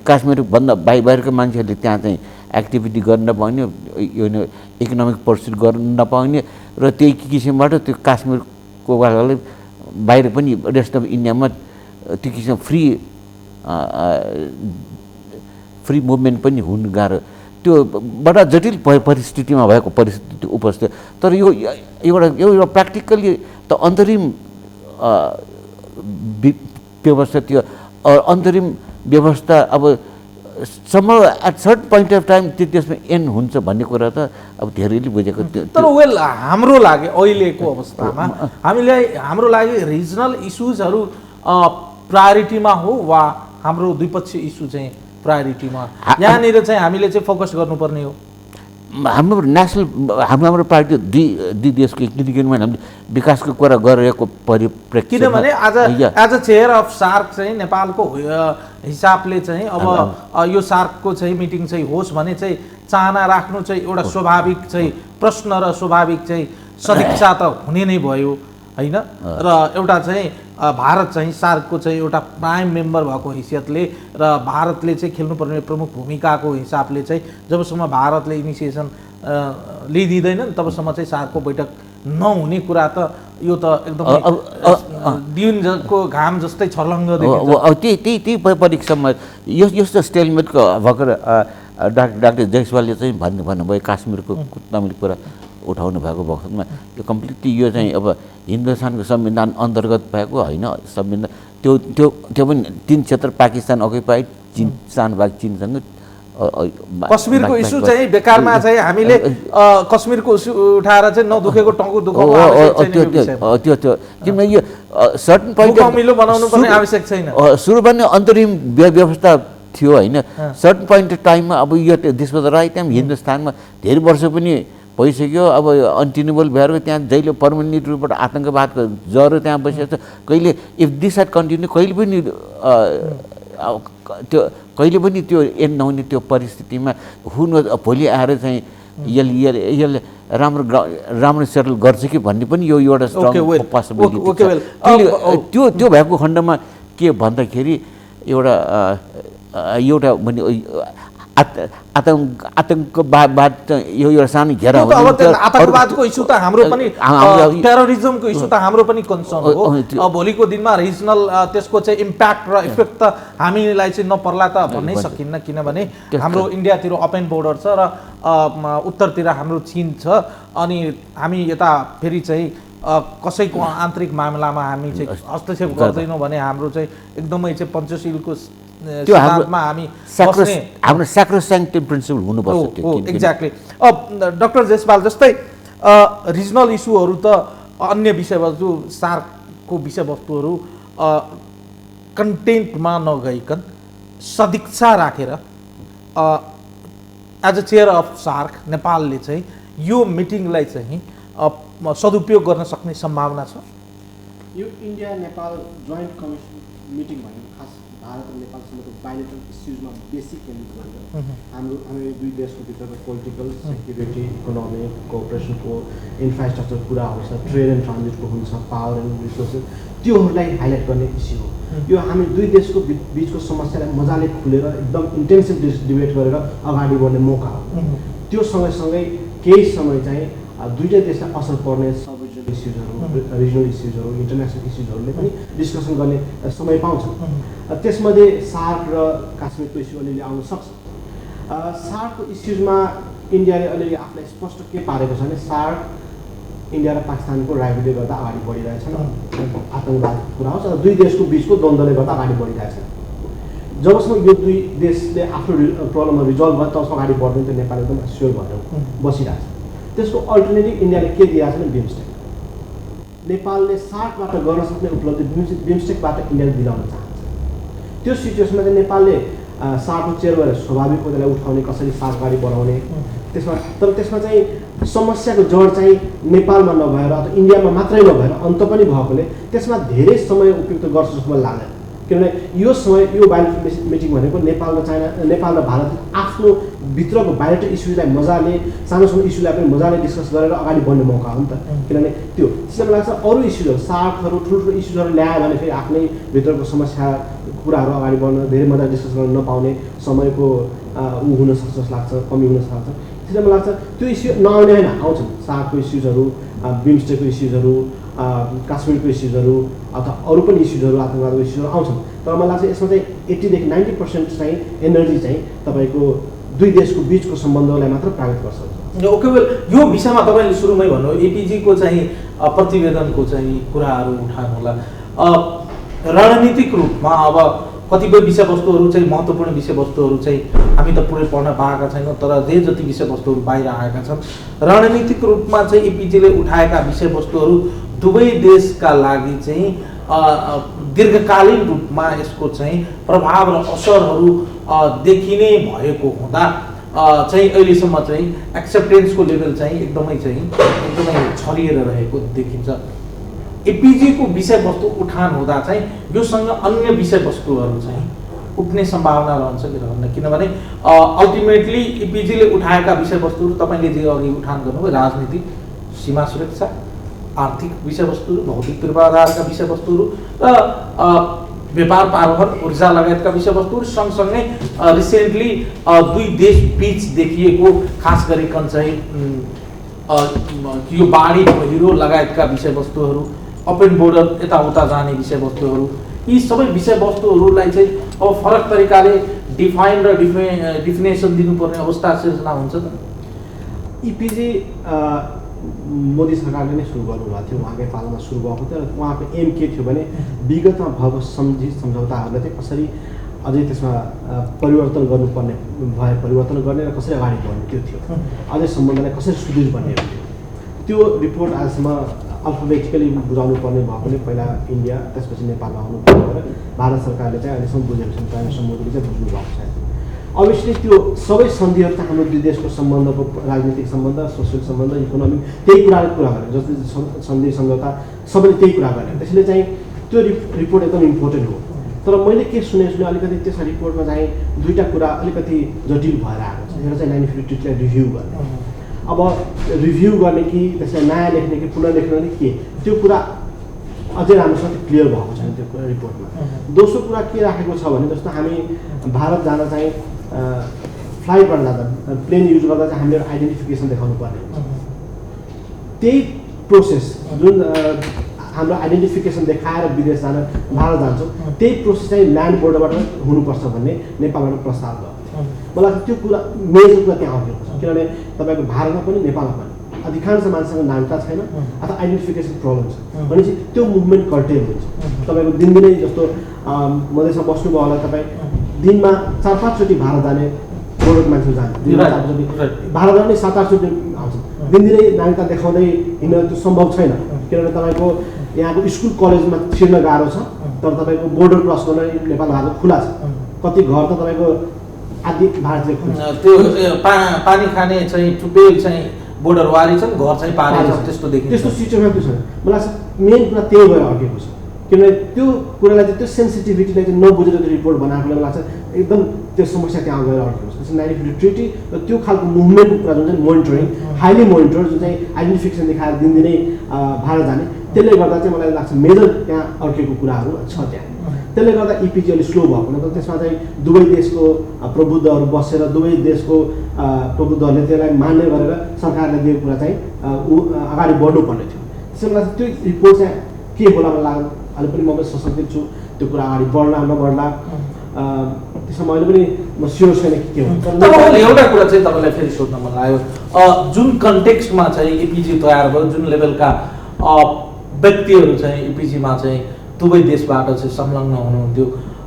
काश्मीरभन्दा बाहिरको मान्छेहरूले त्यहाँ चाहिँ एक्टिभिटी गर्न नपाउने, यो इकोनोमिक पर्स्युट गर्न नपाउने र त्यही किसिमबाट त्यो काश्मीरको वालाले बाहिर पनि रेस्ट अफ इन्डियामा त्यो किसिम फ्री मुभमेन्ट पनि हुनु गाह्रो। त्यो बडा जटिल परिस्थितिमा भएको परिस्थिति उपस्थित। तर यो एउटा प्र्याक्टिकली त अन्तरिम व्यवस्था थियो। अन्तरिम व्यवस्था अब सम्म at certain point of time त्यसमा एन्ड हुन्छ भन्ने कुरा त अब धेरैले बुझेको थियो। तर वेल, हाम्रो लागि अहिलेको अवस्थामा हाम्रो लागि रिजनल इस्युजहरू प्रायोरिटीमा हो वा हाम्रो द्विपक्षीय इस्यु चाहिँ प्रायोरिटीमा? यहाँनिर चाहिँ हामीले चाहिँ फोकस गर्नुपर्ने हो। हाम्रो हाम्रो पार्टी दुई देशको किनभने हामीले विकासको कुरा गरिरहेको परिप्रेक्षी, किनभने as a chair of SAARC चाहिँ नेपालको हिसाबले चाहिँ अब यो सार्कको चाहिँ मिटिङ चाहिँ होस् भने चाहिँ चाहना राख्नु चाहिँ एउटा स्वाभाविक चाहिँ प्रश्न र स्वाभाविक चाहिँ सदिच्छा त हुने नै भयो होइन। र एउटा चाहिँ भारत चाहिँ सार्कको चाहिँ एउटा प्राइम मेम्बर भएको हैसियतले र भारतले चाहिँ खेल्नुपर्ने प्रमुख भूमिकाको हिसाबले चाहिँ जबसम्म भारतले इनिसिएसन लिइदिँदैन तबसम्म चाहिँ सार्कको बैठक नहुने कुरा त यो त एकदम दिनको घाम जस्तै छर्लङ्ग देखिन्छ। अब त्यही परीक्षामा यस्तो स्टेलमेटको भर्खर डाक्टर जयसवालले चाहिँ भन्नुभयो काश्मीरको तमिल कुरा उठाउनु भएको बखतमा यो कम्प्लिटली यो चाहिँ अब हिन्दुस्तानको संविधान अन्तर्गत भएको होइन। संविधान त्यो पनि 3 क्षेत्र पाकिस्तान अकुपाइड, चीन सानो भाग चीनसँग। कश्मीरको इस्यु चाहिँ बेकारमा चाहिँ हामीले कश्मीरको इस्यु उठाएर चाहिँ नदुखेको टाउको दुखाउनु आवश्यक छैन। त्यो किनभने यो सर्टन पोइन्ट कमिलो बनाउनु पनि आवश्यक छैन। सुरुमा नै अन्तरिम व्यवस्था थियो होइन। सर्टन पोइन्ट टाइममा अब यो this was the right time. हिन्दुस्तानमा धेरै वर्ष पनि भइसक्यो अब अनटेनेबल भएर त्यहाँ जहिले पर्मानेन्ट रूपबाट आतङ्कवादको ज्वरो त्यहाँ बसेको छ। कहिले इफ दिस had कन्टिन्यू कहिले पनि त्यो एन्ड नहुने त्यो परिस्थितिमा भोलि आएर चाहिँ यसले राम्रो सेटल गर्छ कि भन्ने पनि यो एउटा स्ट्रङ पोसिबिलिटी छ। त्यो भएको खण्डमा के भन्दाखेरि एउटा आतङ्कवाद यो एउटा सानो घेरा हो। आतङ्कवादको इस्यु त हाम्रो पनि टेररिजमको इस्यु त हाम्रो पनि कन्सर्न हो। भोलिको दिनमा रिजनल त्यसको चाहिँ इम्प्याक्ट र इफेक्ट त हामीलाई चाहिँ नपर्ला त भन्नै सकिन्न, किनभने हाम्रो इन्डियातिर ओपन बोर्डर छ र उत्तरतिर हाम्रो चीन छ। अनि हामी यता फेरि चाहिँ कसैको आन्तरिक मामलामा हामी चाहिँ हस्तक्षेप गर्दैनौँ भने हाम्रो चाहिँ एकदमै चाहिँ पञ्चशीलको त्यो हाम्रो स्याक्रोस्याङ्क्ट प्रिन्सिपल हुनुपर्छ। एक्ज्याक्टली। अब डाक्टर जयसवाल जस्तै रिजनल इस्युहरू त अन्य विषयवस्तु सार्कको विषयवस्तुहरू कन्टेन्टमा नगइकन सदिच्छा राखेर as a chair of SAARC नेपालले चाहिँ यो मिटिङलाई चाहिँ सदुपयोग गर्न सक्ने सम्भावना छ। यो India Nepal joint commission meeting भनेको खास भारत र नेपालसँगको बाइलेटरल इस्युजमा बेसिक केन्द्रित गरेर हामी दुई देशको भित्रको पोलिटिकल सेक्युरिटी इकोनोमिक कोअपरेसनको इन्फ्रास्ट्रक्चर कुराहरू छ, ट्रेड एन्ड ट्रान्जिटको हुन्छ, पावर एन्ड रिसोर्सेस, त्योहरूलाई हाइलाइट गर्ने इस्यु हो। यो हामी दुई देशको बिचको समस्यालाई मजाले खुलेर एकदम इन्टेन्सिभ डिबेट गरेर अगाडि बढ्ने मौका हो। त्यो सँगैसँगै केही समय चाहिँ दुईटै देशलाई असर पर्ने सब रिजनल इस्युजहरू, रिजनल इस्युजहरू, इन्टरनेसनल इस्युजहरूले पनि डिस्कसन गर्ने समय पाउँछ। त्यसमध्ये सार्क र काश्मीरको इस्यु अलिअलि आउन सक्छ। सार्कको इस्युजमा इन्डियाले अलिअलि आफूलाई स्पष्ट के पारेको छ भने सार्क इन्डिया र पाकिस्तानको राइभलले गर्दा अगाडि बढिरहेछ, आतङ्कवादको कुरा होस् अथवा दुई देशको बिचको द्वन्द्वले गर्दा अगाडि बढिरहेछ। जबसम्म यो दुई देशले आफ्नो प्रब्लमहरू रिजल्भ भयो तबसम्म अगाडि बढ्दैन। त्यो नेपाल एकदम स्योर भएर बसिरहेछ। त्यसको अल्टरनेटिभ इन्डियाले के दिएको छ भने बिमस्टेक। नेपालले सार्कबाट गर्न सक्ने उपलब्धि बिमस्टेकबाट इन्डियाले दिलाउन चाहन्छ। त्यो सिचुएसनमा चाहिँ नेपालले सार्कको चेयर गरेर स्वाभाविक त्यसलाई उठाउने, कसरी सार्क अगाडि बढाउने, त्यसमा चाहिँ समस्याको जड चाहिँ नेपालमा नभएर अथवा इन्डियामा मात्रै नभएर अन्त पनि भएकोले त्यसमा धेरै समय उपयुक्त गर्छ जस्तो मलाई लाग्दैन। किनभने यो समय यो बाइलेटरल मिटिङ भनेको नेपाल र भारत आफ्नो भित्रको बाइलेटरल इस्युजलाई मजाले सानो इस्युलाई पनि मजाले डिस्कस गरेर अगाडि बढ्ने मौका हो नि त। किनभने त्यो त्यसले लाग्छ अरू इस्युजहरू सार्कहरू ठुल्ठुलो इस्युजहरू ल्यायो भने फेरि आफ्नै भित्रको समस्या कुराहरू अगाडि बढ्न धेरै मजाले डिस्कस गर्न नपाउने समयको हुनसक्छ जस्तो लाग्छ, कमी हुनसक्छ। त्यसले मलाई लाग्छ त्यो इस्यु नआउने होइन, आउँछन् सार्कको इस्युजहरू, बिमस्टेकको इस्युजहरू, काश्मीरको इस्युजहरू अथवा अरू पनि इस्युजहरू, आतङ्कवादको इस्युजहरू आउँछन्। तर मलाई लाग्छ यसमा चाहिँ 80देखि 90% चाहिँ एनर्जी चाहिँ तपाईँको दुई देशको बिचको सम्बन्धलाई मात्र प्राप्त गर्छ। ओके, वेल यो विषयमा तपाईँले सुरुमै भन्नु एपिजीको चाहिँ प्रतिवेदनको चाहिँ कुराहरू उठाउनु होला। रणनीतिक रूपमा अब कतिपय विषयवस्तुहरू चाहिँ महत्त्वपूर्ण विषयवस्तुहरू चाहिँ हामी त पुरै पढ्न पाएका छैनौँ, तर जे जति विषयवस्तुहरू बाहिर आएका छन् रणनीतिक रूपमा चाहिँ एपिजीले उठाएका विषयवस्तुहरू दुवै देशका लागि चाहिँ दीर्घकालीन रूपमा यसको चाहिँ प्रभाव र असरहरू देखिने भएको हुँदा चाहिँ अहिलेसम्म चाहिँ एक्सेप्टेन्सको लेभल चाहिँ एकदमै छरिएर रहेको देखिन्छ। एपिजीको विषयवस्तु उठान हुँदा चाहिँ योसँग अन्य विषयवस्तुहरू चाहिँ उठ्ने सम्भावना रहन्छ कि रहन्न, किनभने अल्टिमेटली एपिजीले उठाएका विषयवस्तुहरू तपाईँले जे अघि उठान गर्नुभयो राजनीति, सीमा सुरक्षा, आर्थिक विषयवस्तुहरू, भौतिक पूर्वाधारका विषयवस्तुहरू र व्यापार पारोहर, ऊर्जा लगायतका विषयवस्तुहरू सँगसँगै रिसेन्टली दुई देश बीच देखिएको खास गरिकन चाहिँ यो बाढी पहिरो लगायतका विषयवस्तुहरू, ओपन बोर्डर यताउता जाने विषयवस्तुहरू, यी सबै विषयवस्तुहरूलाई चाहिँ अब फरक तरिकाले डिफाइन र डिफिनेसन दिनुपर्ने अवस्था सिर्जना हुन्छ त? इपिजी मोदी सरकारले नै सुरु गर्नुभएको थियो, उहाँकै पालामा सुरु भएको थियो। उहाँको एम के थियो भने विगतमा भएको सम्झौताहरूलाई चाहिँ कसरी अझै त्यसमा परिवर्तन गर्नुपर्ने भए परिवर्तन गर्ने र कसरी अगाडि बढ्ने त्यो थियो। अझै सम्बन्धलाई कसरी सुदृढ बन्ने थियो। त्यो रिपोर्ट आजसम्म अल्फाबेटिकली बुझाउनु पर्ने भएकोले पहिला इन्डिया त्यसपछि नेपालमा आउनु भनेर भारत सरकारले चाहिँ अहिलेसम्म बुझेको छ, प्राइम मिनिस्टर मोदीले चाहिँ बुझ्नु भएको छ। अभियसली त्यो सबै सन्धिहरू चाहिँ हाम्रो दुई देशको सम्बन्धको राजनीतिक सम्बन्ध, सोसियल सम्बन्ध, इकोनोमिक त्यही कुरा गर्ने, जस्तै सन्धि सम्झौता सबैले त्यही कुरा गर्ने। त्यसैले चाहिँ त्यो रिपोर्ट एकदम इम्पोर्टेन्ट हो। तर मैले के सुने अलिकति त्यस रिपोर्टमा चाहिँ दुईवटा कुरा अलिकति जटिल भएर आएको छ। एउटा चाहिँ 1952 रिभ्यू गर्ने, अब रिभ्यू गर्ने कि त्यसलाई नयाँ लेख्ने कि पुनः लेख्ने के, त्यो कुरा अझै राम्रोसँग क्लियर भएको छैन त्यो रिपोर्टमा। दोस्रो कुरा के राखेको छ भने जस्तो हामी भारत जाँदा चाहिँ फ्लाइटबाट जाँदा प्लेन युज गर्दा चाहिँ हामीले आइडेन्टिफिकेसन देखाउनु पर्ने हुन्छ। त्यही प्रोसेस जुन हाम्रो आइडेन्टिफिकेसन देखाएर विदेश जान भारत जान्छौँ, त्यही प्रोसेस चाहिँ ल्यान्ड बोर्डरबाट हुनुपर्छ भन्ने नेपालबाट प्रस्ताव भएको थियो। मलाई त्यो कुरा मेजर कुरा त्यहाँ आएको छ, किनभने तपाईँको भारतमा पनि नेपालमा पनि अधिकांश मान्छेसँग नागरिकता छैन अथवा आइडेन्टिफिकेसन प्रब्लम छ भनेपछि त्यो मुभमेन्ट कर्टेल हुन्छ। तपाईँको दिनदिनै जस्तो मधेसमा बस्नुभयो होला, तपाईँ दिनमा 4-5 चोटि भारत जाने बोर्डर मान्छे जाने, दिनमा 4 चोटि भारत जाने 7-8 चोटि आउँछ। दिनदिनै नागरिकता देखाउँदै हिँड्न त्यो सम्भव छैन, किनभने तपाईँको यहाँको स्कुल कलेजमा छिर्न गाह्रो छ, तर तपाईँको बोर्डर क्रस गर्न नेपाल भारत खुला छ। कति घर त तपाईँको आदि भारतले त्यो पानी खाने चाहिँ टुपेल चाहिँ बोर्डर वारी छन्, घर चाहिँ पारी छ, त्यस्तो देखिन्छ। त्यस्तो सिचुएसन त्यो छैन। मलाई लाग्छ मेन कुरा त्यही भएर अटेको छ, किनभने त्यो कुरालाई चाहिँ त्यो सेन्सिटिभिटीलाई चाहिँ नबुझेर त्यो रिपोर्ट बनाएकोले मलाई लाग्छ एकदम त्यो समस्या त्यहाँ गएर अटेको छ। त्यसमा 1952 ट्रिटी र त्यो खालको मुभमेन्टको कुरा जुन चाहिँ मोनिटरिङ हाइली मोनिटर जुन चाहिँ आइडेन्टिफिकेसन देखाएर दिनदिनै भारत जाने, त्यसले गर्दा चाहिँ मलाई लाग्छ मेजर त्यहाँ अड्केको कुराहरू छ त्यहाँ। त्यसले गर्दा इपिजी अलिक स्लो भएको, मतलब त्यसमा चाहिँ दुवै देशको प्रबुद्धहरू बसेर दुवै देशको प्रबुद्धहरूले त्यसलाई मान्ने गरेर सरकारले दिएको कुरा चाहिँ अगाडि बढ्नुपर्ने थियो। त्यसले गर्दा त्यो रिपोर्ट चाहिँ के होला मलाई लाग्यो। अहिले पनि म सशङ्कित छु त्यो कुरा अगाडि बढ्ला नबढ्ला, त्यसमा मैले पनि म स्योर छैन के हुन्छ। एउटा कुरा चाहिँ तपाईँलाई फेरि सोध्न मन लाग्यो, जुन कन्टेक्स्टमा चाहिँ इपिजी तयार भयो, जुन लेभलका व्यक्तिहरू चाहिँ इपिजीमा चाहिँ दुवै देशबाट चाहिँ संलग्न हुनुहुन्थ्यो,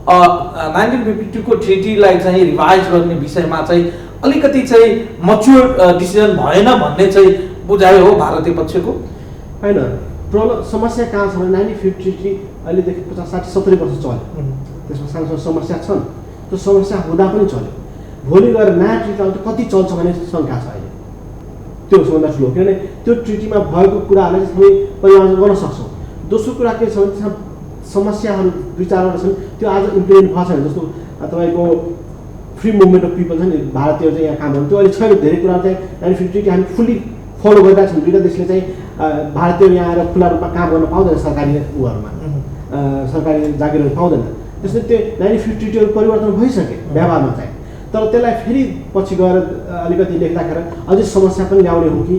1952 को ट्रिटीलाई चाहिँ रिभाइज गर्ने विषयमा चाहिँ अलिकति चाहिँ मच्योर डिसिजन भएन भन्ने चाहिँ बुझाइ हो भारतीय पक्षको? होइन, प्रब्लम समस्या कहाँ छ भने 1953 अहिलेदेखि 50-60-70 वर्ष चल्यो, त्यसमा सानो समस्या छन्, त्यो समस्या हुँदा पनि चल्यो। भोलि गएर नयाँ ट्रिटी आउँछ कति चल्छ भन्ने शङ्का छ अहिले, त्यो सबभन्दा ठुलो, किनभने त्यो ट्रिटीमा भएको कुराहरूलाई चाहिँ हामी परिमार्जन गर्न सक्छौँ। दोस्रो कुरा के छ भने त्यसमा समस्याहरू 2-4वटा छन्, त्यो आज इम्प्लिमेन्ट भएको छैन। जस्तो तपाईँको फ्री मुभमेन्ट अफ पिपल छ नि, भारतीयहरू चाहिँ यहाँ काम गर्नु, त्यो अहिले छैन। धेरै कुराहरू चाहिँ 1950 हामी फुल्ली फलो गरिरहेको छौँ। दुईवटा देशले चाहिँ भारतीयहरू यहाँ आएर खुला रूपमा काम गर्न पाउँदैन, सरकारी उयोहरूमा सरकारी जागिरहरू पाउँदैन। त्यसले त्यो 1952 परिवर्तन भइसके व्यवहारमा चाहिँ, तर त्यसलाई फेरि पछि गएर अलिकति लेख्दाखेरि अझै समस्या पनि ल्याउने हो कि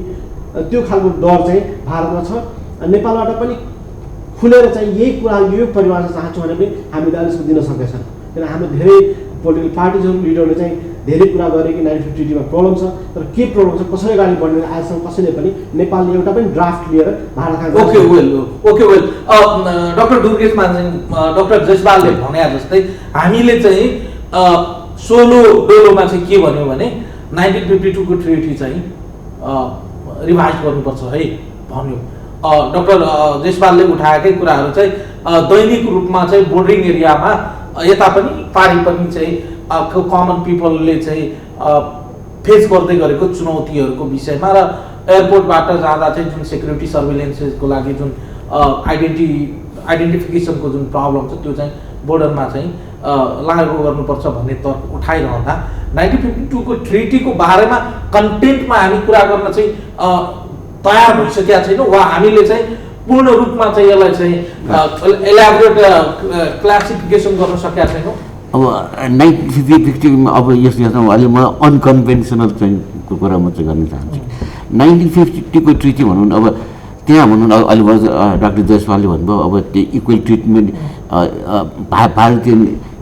त्यो खालको डर चाहिँ भारतमा छ। नेपालबाट पनि खुलेर चाहिँ यही कुरा यो परिवार चाहन्छु भने पनि हामीले अहिलेसम्म दिन सकेका छैन, किन हाम्रो धेरै पोलिटिकल पार्टिजहरू लिडरले चाहिँ धेरै कुरा गरे कि 1952 मा प्रब्लम छ, तर के प्रब्लम छ कसरी अगाडि बढ्ने आजसम्म कसैले पनि नेपालले एउटा पनि ड्राफ्ट लिएर भारतका okay well doctor Durgesh Mansingh, doctor जयसवालले भने जस्तै हामीले चाहिँ सोलो डोलोमा चाहिँ के भन्यो भने 1952 को ट्रिटी चाहिँ रिभाइज गर्नुपर्छ है भन्यो। डाक्टर जयसवालले उठाएकै कुराहरू चाहिँ दैनिक रूपमा चाहिँ बोर्डरिङ एरियामा यता पनि पारी पनि चाहिँ कमन पिपलले चाहिँ फेस गर्दै गरेको चुनौतीहरूको विषयमा र एयरपोर्टबाट जाँदा चाहिँ जुन सेक्युरिटी सर्भिलेन्सको लागि जुन आइडेन्टिफिकेसनको जुन प्रब्लम छ त्यो चाहिँ बोर्डरमा चाहिँ लागु गर्नुपर्छ भन्ने तर्क उठाइरहँदा 1952 को ट्रिटीको बारेमा कन्टेन्टमा हामी कुरा गर्न चाहिँ तयार भइसकेका छैनौँ वा हामीले चाहिँ पूर्ण रूपमा चाहिँ यसलाई चाहिँ एलाबोरेट क्लासिफिकेसन गर्न सकेका छैनौँ। अब 1950 अब यसमा चाहिँ अहिले म अनकन्भेन्सनल चाहिँ कुरा म चाहिँ गर्न चाहन्छु। 1950 को ट्रिटी भनौँ अब त्यहाँ भनौँ अहिले डाक्टर जयसवालले भन्नुभयो अब त्यो इक्वल ट्रिटमेन्ट भारतीय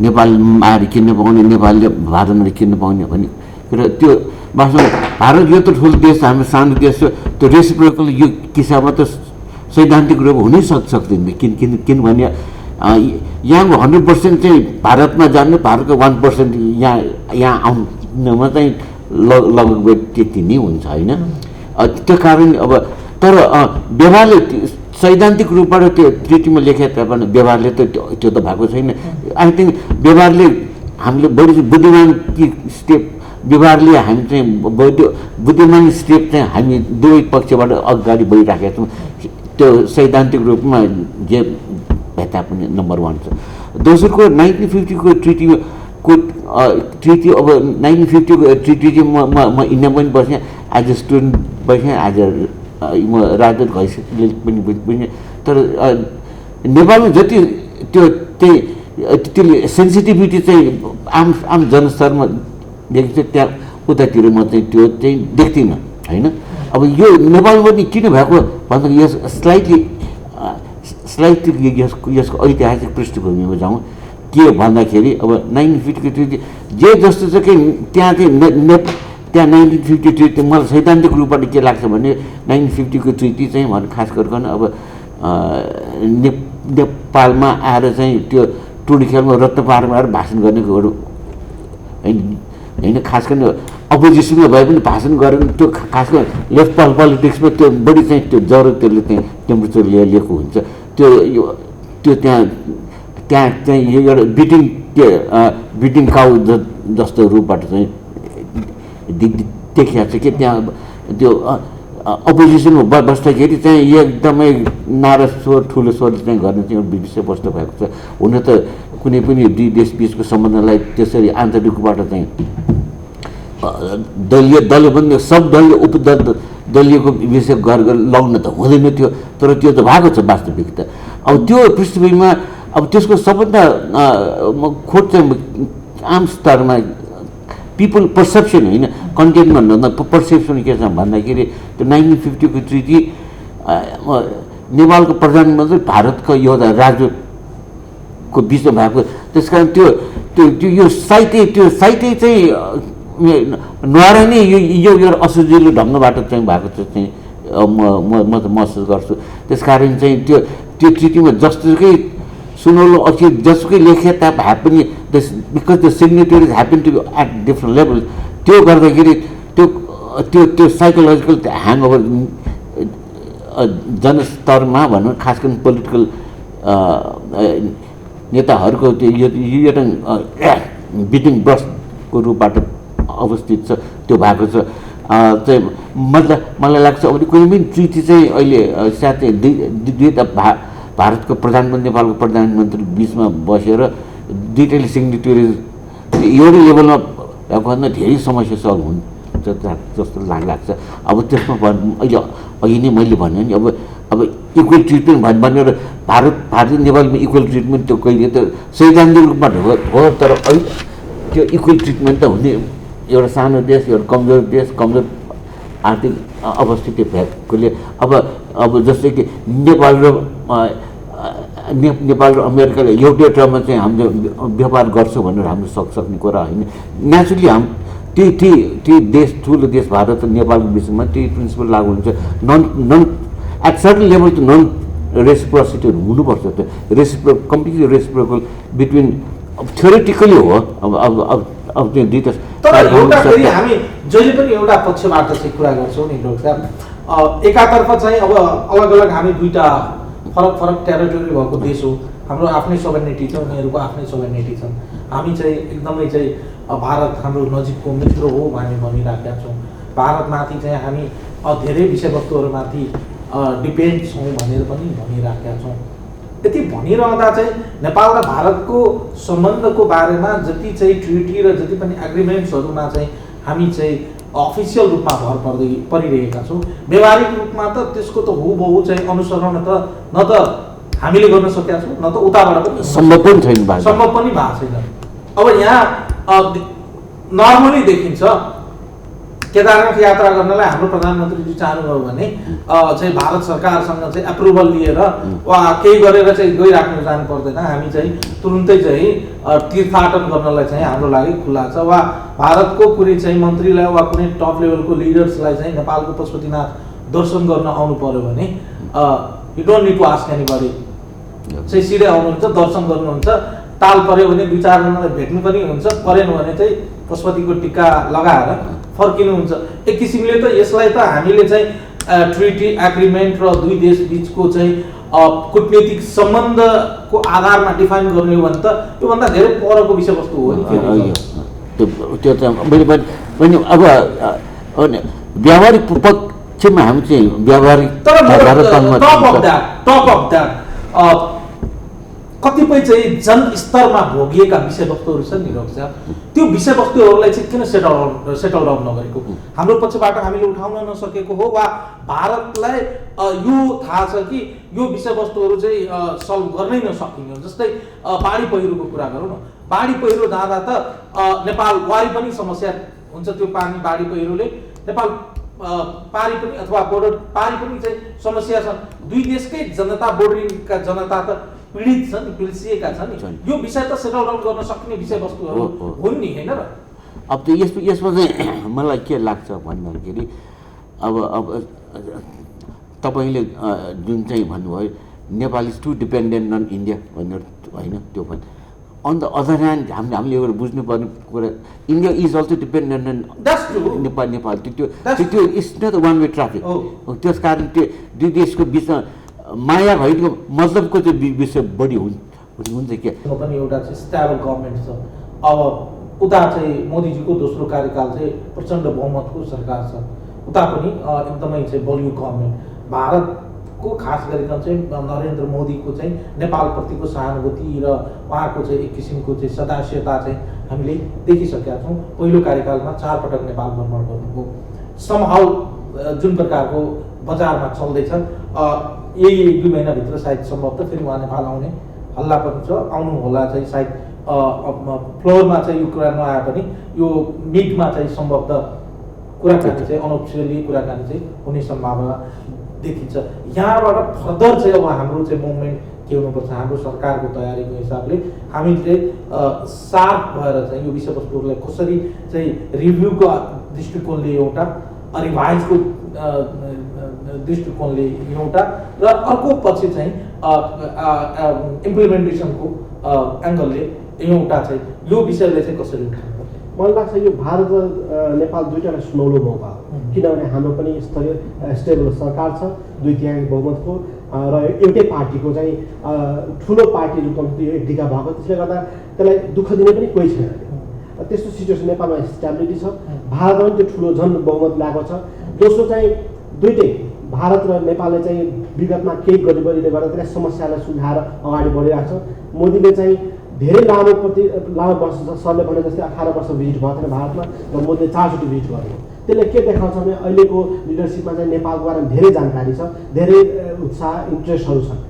नेपालमा आएर किन्न पाउने नेपालले भारतमा किन्न पाउने भन्ने कुरा त्यो वास्तवमा भारत यो त ठुलो देश हाम्रो सानो देश हो त्यो रेसिप्रोकल यो किसिममा त सैद्धान्तिक रूपमा हुनै सक्दैन किनभने यहाँको 100% चाहिँ भारतमा जाने भारतको 1% यहाँ आउनमा चाहिँ लगभग त्यति नै हुन्छ होइन त्यो कारण अब तर व्यवहारले सैद्धान्तिक रूपबाट त्यो ट्रिटीमा लेखेको तापनि व्यवहारले त त्यो त भएको छैन आई थिङ्क व्यवहारले हामीले बढी बुद्धिमान स्टेप व्यवहारले हामी चाहिँ बुद्धिमान स्टेप चाहिँ हामी दुवै पक्षबाट अगाडि बढिराखेका छौँ त्यो सैद्धान्तिक रूपमा जे भए तापनि नम्बर 1 छ दोस्रोको 1950 को ट्रिटी अब 1950 को ट्रिटी चाहिँ म इन्डिया पनि बसेँ एज अ स्टुडेन्ट बसेँ एज अ म राजदूत हैसियतले पनि बुझेँ तर नेपालमा जति त्यसले सेन्सिटिभिटी चाहिँ आम जनस्तरमा देखिन्छ त्यहाँ उतातिर म चाहिँ त्यो चाहिँ देख्दिनँ होइन अब यो नेपालमा पनि किन भएको भन्दा यस स्लाइटली यसको ऐतिहासिक पृष्ठभूमिमा जाउँ के भन्दाखेरि अब 1950 को ट्रिटी जे जस्तो छ कि त्यहाँ चाहिँ त्यहाँ 1950 ट्रिटी मलाई सैद्धान्तिक रूपबाट के लाग्छ भने 1950 को ट्रिटी चाहिँ खास गरिकन अब नेपालमा आएर चाहिँ त्यो टुडी खेलमा रत्न पाहाडमा आएर भाषण गरेको होइन खास गरी अपोजिसनमा भए पनि भाषण गरेर त्यो खास गरी लेफ्ट पोलिटिक्समा त्यो बढी चाहिँ त्यो जरो त्यसले चाहिँ टेम्परेचर लिएको हुन्छ त्यो त्यहाँ चाहिँ यो एउटा बिटिङ काउ जस्तो रूपबाट चाहिँ देखिएको छ कि त्यहाँ त्यो अपोजिसनमा बस्दाखेरि चाहिँ एकदमै नारा स्वर ठुलो स्वरले चाहिँ गर्ने चाहिँ एउटा विषयवस्तु भएको छ हुन त कुनै पनि दुई देशबिचको सम्बन्धलाई त्यसरी आन्तरिक रूपबाट चाहिँ दलबन्दी सब दलीय उपदलीयको विषय गरेर लगाउन त हुँदैन थियो तर त्यो त भएको छ वास्तविकता अब त्यो पृष्ठभूमिमा अब त्यसको सबभन्दा खोज चाहिँ आम स्तरमा पिपल पर्सेप्सन होइन कन्टेन्ट भन्दा पर्सेप्सन के छ भन्दाखेरि त्यो 1950 को ट्रिटी नेपालको प्रधानमन्त्री भारतको एउटा राजदूतको बिचमा भएको त्यस कारण त्यो यो साहित्य चाहिँ नआएर नै यो एउटा असजिलो ढङ्गबाट चाहिँ भएको चाहिँ म त महसुस गर्छु त्यस कारण चाहिँ त्यो ट्रिटीमा जस्तोकै सुनौलो अझै जसकै लेखे ताप happen because the signatories happen to at different level त्यो गर्दाखेरि त्यो साइकोलोजिकल ह्याङओभर जनस्तरमा भनौँ खास गरी पोलिटिकल नेताहरूको त्यो एउटा बिटिङ ब्रसको रूपबाट अवस्थित छ त्यो भएको छ चाहिँ मलाई लाग्छ अब कुनै पनि ट्रिटी चाहिँ अहिले साथै दुईवटा भारतको प्रधानमन्त्री नेपालको प्रधानमन्त्री बिचमा बसेर दुईटैले सिग्नेटरिज एउटै लेभलमा भएकोभन्दा धेरै समस्या सल्भ हुन्छ जस्तो लाग्छ अब त्यसमा अहिले अघि नै मैले भने नि अब इक्वल ट्रिटमेन्ट भनेर भारतीय नेपालमा इक्वल ट्रिटमेन्ट त्यो कहिले त सैद्धान्तिक रूपमा हो तर अहिले त्यो इक्वल ट्रिटमेन्ट त हुने एउटा सानो देश एउटा कमजोर आर्थिक अवस्थिति भएकोले अब जस्तै कि नेपाल र अमेरिकाले एउटै टर्ममा चाहिँ हामीले व्यापार गर्छौँ भनेर हामीले सक्ने कुरा होइन नेचुरली त्यही देश ठुलो देश भारत र नेपालको बिचमा त्यही प्रिन्सिपल लागु हुन्छ नन एट सर्टन लेभल त नन रेसिप्रोसिटी हुनुपर्छ त्यो कम्प्लिटली रेसिप्रोकल बिट्विन थ्योरेटिकली हो अब त्यो दुईवटा तर एउटा फेरि हामी जहिले पनि एउटा पक्षबाट चाहिँ कुरा गर्छौँ नि डक्टर साहब एकातर्फ चाहिँ अब अलग अलग हामी दुईवटा फरक टेरिटोरी भएको देश हो हाम्रो आफ्नै सोभरेनिटी छ उनीहरूको आफ्नै सोभरेनिटी छन् हामी चाहिँ एकदमै चाहिँ भारत हाम्रो नजिकको मित्र हो भनिराखेका छौँ भारतमाथि चाहिँ हामी धेरै विषयवस्तुहरूमाथि डिपेन्ड छौँ भनेर पनि भनिराखेका छौँ यति भनिरहँदा चाहिँ नेपाल र भारतको सम्बन्धको बारेमा जति चाहिँ ट्रिटी र जति पनि एग्रिमेन्ट्सहरूमा चाहिँ हामी चाहिँ अफिसियल रूपमा भर परिरहेका छौँ व्यवहारिक रूपमा त त्यसको त हुबहु चाहिँ अनुसरण न त हामीले गर्न सकेका छौँ न त उताबाट पनि सम्भव पनि छैन अब यहाँ नर्मली देखिन्छ केदारनाथ यात्रा गर्नलाई हाम्रो प्रधानमन्त्रीजी चाहनुभयो भने चाहिँ भारत सरकारसँग चाहिँ एप्रुभल लिएर वा केही गरेर चाहिँ गइराख्नु जानु पर्दैन। हामी चाहिँ तुरुन्तै चाहिँ तीर्थाटन गर्नलाई चाहिँ हाम्रो लागि खुला छ। वा भारतको कुनै चाहिँ मन्त्रीलाई वा कुनै टप लेभलको लिडर्सलाई चाहिँ नेपालको पशुपतिनाथ दर्शन गर्न आउनु पर्यो भने you don't need to ask anybody, चाहिँ सिधै आउनुहुन्छ, दर्शन गर्नुहुन्छ। ताल पर्यो भने 2-4 जनालाई भेट्नु पनि हुन्छ, परेन भने चाहिँ पशुपतिको टिका लगाएर फर्किनुहुन्छ। एक किसिमले त यसलाई त हामीले चाहिँ ट्रिटी एग्रिमेन्ट र दुई देश बिचको चाहिँ कूटनीतिक सम्बन्धको आधारमा डिफाइन गर्ने हो भने त योभन्दा धेरै परको विषयवस्तु हो नि। त्यो त मैले अब व्यावहारिक पक्षमा हामी चाहिँ व्यावहारिक टप अफ द्याट कतिपय चाहिँ जनस्तरमा भोगिएका विषयवस्तुहरू छन् नि रक्षा, त्यो विषयवस्तुहरूलाई चाहिँ किन सेटल डाउन नगरेको हाम्रो पक्षबाट हामीले उठाउन नसकेको हो, वा भारतलाई यो थाहा छ कि यो विषयवस्तुहरू चाहिँ सल्भ गर्नै नसकिने हो। जस्तै बाढी पहिरोको कुरा गरौँ न, बाढी पहिरो जाँदा त नेपाल वारि पनि समस्या हुन्छ, त्यो पानी बाढी पहिरोले नेपाल पारी पनि अथवा बोर्डर पारी पनि चाहिँ समस्या छ। दुई देशकै जनता, बोर्डरिङका जनता त पीडित छन्, पिल्सिएका छन्। यो विषय त सेटल डाउन गर्न सक्ने विषयवस्तुहरू हुन् नि, होइन र? अब त्यो यसमा चाहिँ मलाई के लाग्छ भन्दाखेरि अब तपाईँले जुन चाहिँ भन्नुभयो Nepal is too dependent on India भनेर, होइन त्यो पनि। अन द अदर ह्यान्ड हामीले एउटा बुझ्नुपर्ने कुरा, India is also dependent on Nepal. त्यो it's not one way traffic. त्यस कारण त्यो दुई देशको बिचमा माया भएको मतलबको चाहिँ विषय बढी हुन्छ के पनि एउटा चाहिँ स्टेबल गभर्मेन्ट छ। अब उता चाहिँ मोदीजीको दोस्रो कार्यकाल चाहिँ प्रचण्ड बहुमतको सरकार छ, उता पनि एकदमै चाहिँ बलियो गभर्मेन्ट। भारतको खास गरिकन चाहिँ नरेन्द्र मोदीको चाहिँ नेपालप्रतिको सहानुभूति र उहाँको चाहिँ एक किसिमको चाहिँ सदास्यता चाहिँ हामीले देखिसकेका छौँ। पहिलो कार्यकालमा 4 पटक नेपाल भ्रमण गर्नुभयो। समहाउ जुन प्रकारको बजारमा चल्दैछ, यही 1-2 महिनाभित्र सायद सम्भवतः फेरि उहाँ नेपाल आउने हल्ला पनि छ, आउनु होला चाहिँ सायद फ्लोरमा चाहिँ यो कुरा नआए पनि यो मिटमा चाहिँ सम्भवतः कुराकानी चाहिँ अनौपचारिक कुराकानी चाहिँ हुने सम्भावना देखिन्छ। यहाँबाट फर्दर चाहिँ अब हाम्रो चाहिँ मुभमेन्ट के हुनुपर्छ, हाम्रो सरकारको तयारीको हिसाबले हामीले सार्प भएर चाहिँ यो विषयवस्तुहरूलाई कसरी चाहिँ रिभ्यूको दृष्टिकोणले एउटा, रिभाइजको दृष्टिकोणले एउटा र अर्को पछि चाहिँ इम्प्लिमेन्टेसनको एङ्गलले एउटा चाहिँ यो विषयलाई चाहिँ कसरी उठाउनु। मलाई लाग्छ यो भारत र नेपाल दुईवटा सुनौलो मौका हो, किनभने हाम्रो पनि स्टेबल सरकार छ, 2/3 बहुमतको र एउटै पार्टीको चाहिँ ठुलो पार्टी रूपमा ढिका भएको, त्यसले गर्दा त्यसलाई दुःख दिने पनि कोही छैन। त्यस्तो सिचुएसन नेपालमा स्टेबिलिटी छ, भारतमा पनि त्यो ठुलो झन् बहुमत ल्याएको छ। दोस्रो चाहिँ दुइटै भारत र नेपालले चाहिँ विगतमा केही गतिविधिले गर्दा त्यसलाई समस्यालाई सुल्झाएर अगाडि बढिरहेको छ। मोदीले चाहिँ धेरै लामो वर्ष सरले भने जस्तै 18 वर्ष भिजिट भएको थिएन भारतमा, र मोदीले 4 चोटि भिजिट गर्नुभयो। त्यसले के देखाउँछ भने अहिलेको लिडरसिपमा चाहिँ नेपालको बारेमा धेरै जानकारी छ, धेरै उत्साह, इन्ट्रेस्टहरू छन्।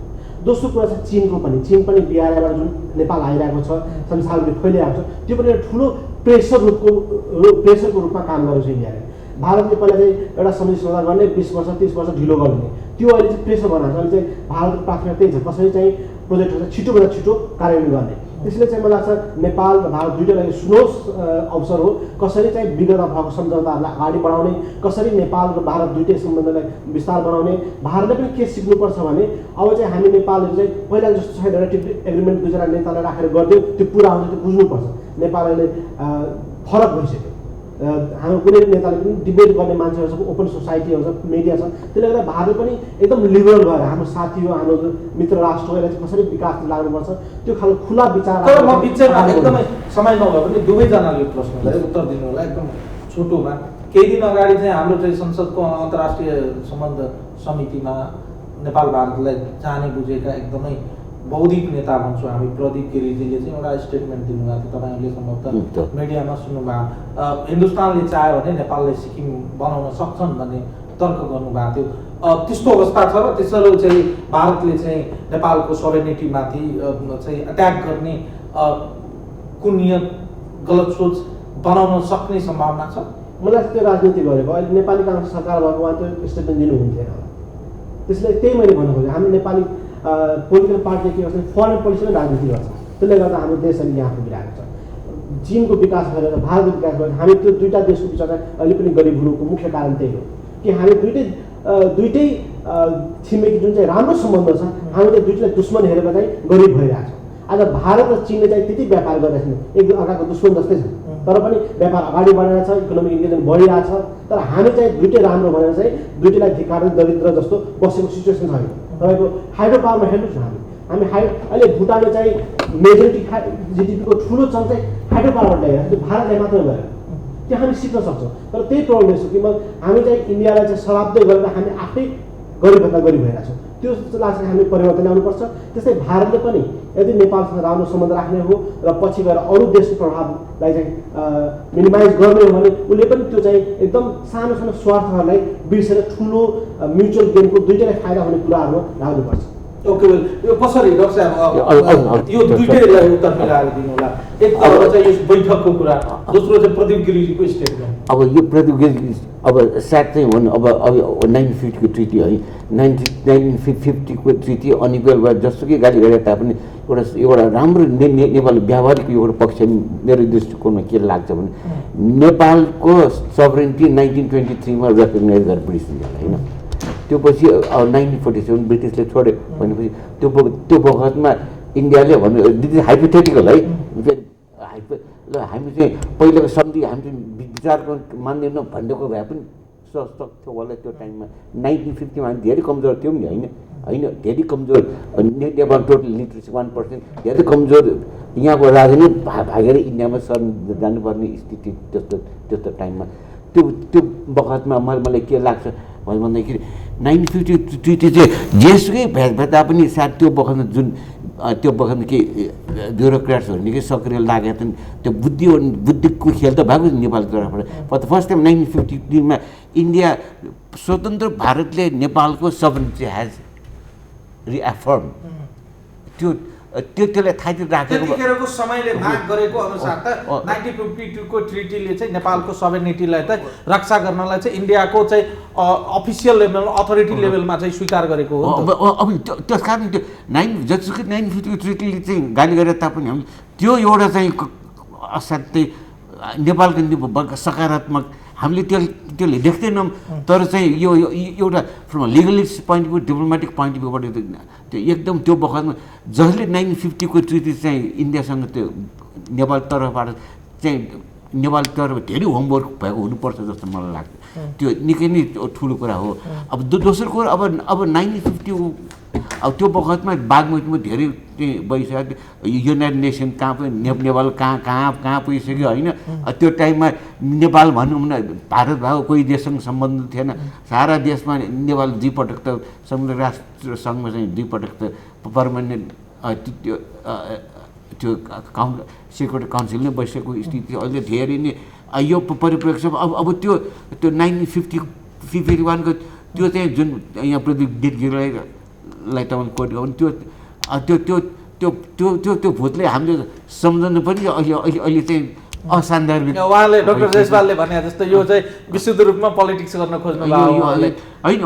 दोस्रो कुरा छ चीनको पनि, चीन पनि बिहारबाट जुन नेपाल आइरहेको छ, संसारले खोलिरहेको छ, त्यो पनि एउटा ठुलो प्रेसरको रूपमा काम गरेको छ इन्डियाले। भारतले पहिला चाहिँ एउटा सम्झौता सौदा गर्ने 20 वर्ष 30 वर्ष ढिलो गर्ने, त्यो अहिले चाहिँ प्रेसर बनाएको छ। अहिले चाहिँ भारतको प्राथमिकता त्यही छ, कसरी चाहिँ प्रोजेक्टहरू छिटोभन्दा छिटो कार्यान्वयन गर्ने। त्यसले चाहिँ मलाई लाग्छ नेपाल र भारत दुईवटा लागि सुनौलो अवसर हो, कसरी चाहिँ विगतमा भएको सम्झौताहरूलाई अगाडि बढाउने, कसरी नेपाल र भारत दुईटै सम्बन्धलाई विस्तार बनाउने। भारतले पनि के सिक्नुपर्छ भने अब चाहिँ हामी नेपालहरू चाहिँ पहिला जस्तो छैन, एउटा एग्रिमेन्ट 2 नेतालाई राखेर गरिदियो त्यो पुरा हुन्छ, त्यो बुझ्नुपर्छ। नेपाल अहिले फरक भइसक्यो, हाम्रो कुनै नेताले पनि डिबेट गर्ने मान्छेहरू छ, ओपन सोसाइटीहरू छ, मिडिया छ। त्यसले गर्दा भारत पनि एकदम लिबरल भएर हाम्रो साथी हो, हाम्रो मित्र राष्ट्र हो, यसलाई चाहिँ कसरी विकास लाग्नुपर्छ त्यो खालको खुला विचार। तर म बिचमा एकदमै समय नभए पनि दुवैजनाले यो प्रश्नलाई उत्तर दिनु होला एकदम छोटोमा। केही दिन अगाडि चाहिँ हाम्रो चाहिँ संसदको अन्तर्राष्ट्रिय सम्बन्ध समितिमा नेपाल भारतलाई जाने बुझेका एकदमै बौद्धिक नेता भन्छौँ हामी, प्रदीप गिरिजीले चाहिँ एउटा स्टेटमेन्ट दिनुभएको थियो, तपाईँहरूले सम्भवतः मिडियामा सुन्नुभयो। हिन्दुस्तानले चाह्यो भने नेपाललाई सिक्किम बनाउन सक्छन् भन्ने तर्क गर्नुभएको थियो। त्यस्तो अवस्था छ र त्यसरी चाहिँ भारतले चाहिँ नेपालको सोभरेनिटीमाथि चाहिँ अट्याक गर्ने कुन नियत गलत सोच बनाउन सक्ने सम्भावना छ। मलाई त्यो राजनीति गरेको अहिले नेपाली काङ्ग्रेस सरकार भएको उहाँ त्यो स्टेटमेन्ट दिनुहुन्थेन होला। त्यसले त्यही मैले भन्नु खोजेँ, हामी नेपाली पोलिटिकल पार्टीले के गर्छ फरेन पोलिसीमा राजनीति गर्छ, त्यसले गर्दा हाम्रो देश अहिले यहाँ पुगिरहेको छ। चीनको विकास गरेर भारतको विकास गरेर हामी त्यो दुईवटा देशको बिचमा अहिले पनि गरिब हुनुको मुख्य कारण त्यही हो कि हामी दुइटै छिमेकी जुन चाहिँ राम्रो सम्बन्ध छ हामीले दुईटैलाई दुश्मन हेरेर चाहिँ गरिब भइरहेको छ। आज भारत र चीनले चाहिँ त्यति व्यापार गरिरहेको छ, एक अर्काको दुश्मन जस्तै छ, तर पनि व्यापार अगाडि बढिरहेको छ, इकोनोमिक इन्डिपेन्डेन्स बढिरहेको छ। तर हामी चाहिँ दुइटै राम्रो भनेर चाहिँ दुइटैलाई धिक्काएर दरिद्र जस्तो बसेको सिचुएसन छ। तपाईँको हाइड्रो पावरमा हेर्नुहोस् न, हामी अहिले भुटानले चाहिँ मेजोरिटी जिडिपीको ठुलो चङ्क चाहिँ हाइड्रो पावरबाट ल्याइरहेको छ, त्यो भारतले मात्र गऱ्यो। त्यो हामी सिक्न सक्छौँ, तर त्यही प्रब्लम छ कि हामी चाहिँ इन्डियालाई चाहिँ सराप्दै गरेर हामी आफै गरिबभन्दा गरिब भइरहेको छौँ। त्यो जस्तो लाग्छ कि हामी परिवर्तन ल्याउनुपर्छ। त्यस्तै भारतले पनि यदि नेपालसँग राम्रो सम्बन्ध राख्ने हो र पछि गएर अरू देशको प्रभावलाई चाहिँ मिनिमाइज गर्ने हो भने उसले पनि त्यो चाहिँ एकदम सानो सानो स्वार्थहरूलाई बिर्सेर ठुलो म्युचुअल गेमको दुइटैलाई फाइदा हुने कुराहरूमा लाग्नुपर्छ। ओके, यो कसरी डक्टर साहब यो दुइटैलाई उत्तर मिलाएर दिनु होला। एक त चाहिँ यस बैठकको कुरा, दोस्रो चाहिँ प्रदीप गिरिजीको स्टेटमेन्ट। अब यो प्रदीप गिरी अब साथ चाहिँ भन्नु अब 1950 को ट्रिटी है, 1950 को ट्रिटी अनिक्वल भएर जसुकै गाली गरे तापनि एउटा राम्रो नेपाल व्यावहारिक एउटा पक्ष मेरो दृष्टिकोणमा के लाग्छ भने नेपालको सभरेन्टी 1923 मा रेकग्नाइज गरे ब्रिटिसले हैन। त्यो पछि 1947 ब्रिटिसले छोड्यो भनेपछि त्यो बखतमा इन्डियाले भन्नु दिस इज हाइपोथेटिकल है, ल हामी चाहिँ पहिलाको सन्धि हामी चाहिँ विचार मान्दैनौँ भनेको भए पनि सक्थ्यो होला त्यो टाइममा। 1950 मा हामी धेरै कमजोर थियौँ नि होइन, धेरै कमजोर। नेपाल टोटल लिट्रेसी 1%, धेरै कमजोर। यहाँको राजा नै भागेर इन्डियामा जानुपर्ने स्थिति त्यस्तो टाइममा त्यो बखतमा मलाई के लाग्छ भन्दाखेरि 1950 ट्रिटी चाहिँ जेसुकै भए तापनि सायद त्यो बखतमा के ब्युरोक्राट्सहरू निकै सक्रिय लागेका थिएन। त्यो बुद्धिको खेल त भएको नेपालको तर्फबाट। फर द फर्स्ट टाइम 1953 मा इन्डिया स्वतन्त्र भारतले नेपालको सभरेन्टी हेज रिएफर्म। त्यसलाई थाहा राखेको त्यतिखेरको समयले माग गरेको अनुसार त 1952 को ट्रिटीले चाहिँ नेपालको सभरेनिटीलाई त रक्षा गर्नलाई चाहिँ इन्डियाको चाहिँ अफिसियल लेभल अथोरिटी लेभलमा चाहिँ स्वीकार गरेको हो। अब त्यस कारण त्यो जतिसुकै 1950 को ट्रिटीले चाहिँ गाली गरे तापनि हामी त्यो एउटा चाहिँ असाध्यै नेपालको निम्ति सकारात्मक हामीले त्यसले देख्दैनौँ। तर चाहिँ यो एउटा from legalist point of view, diplomatic point of भ्यूबाट त्यो एकदम त्यो बखतमा जसले 1950 को ट्रिटी चाहिँ इन्डियासँग त्यो नेपाल तर्फबाट चाहिँ नेपाल तर्फ धेरै होमवर्क भएको हुनुपर्छ जस्तो मलाई लाग्छ। त्यो निकै नै ठुलो कुरा हो। अब दोस्रो कुरा अब 1950 अब त्यो बखतमा बागमतीमा धेरै भइसक्यो, युनाइटेड नेसन कहाँ पनि नेपाल कहाँ पुगिसक्यो होइन। त्यो टाइममा नेपाल भनौँ न भारत भएको कोही देशसँग सम्बन्ध थिएन। सारा देशमा नेपाल दुईपटक त संयुक्त राष्ट्र सङ्घमा चाहिँ दुईपटक त पर्मानेन्ट त्यो सेक्युरिटी काउन्सिल नै बसेको स्थिति अहिले धेरै नै यो परिप्रेक्ष्यमा अब त्यो 1951 को त्यो चाहिँ जुन यहाँ प्रदीप गिरीलाई तपाईँले कोट गर्नु त्यो भूतले हामीले सम्झनु पनि अहिले चाहिँ असान्दर्भिक। उहाँले डाक्टर जयसवालले भने जस्तो यो चाहिँ विशुद्ध रूपमा पोलिटिक्स गर्न खोज्नु होइन,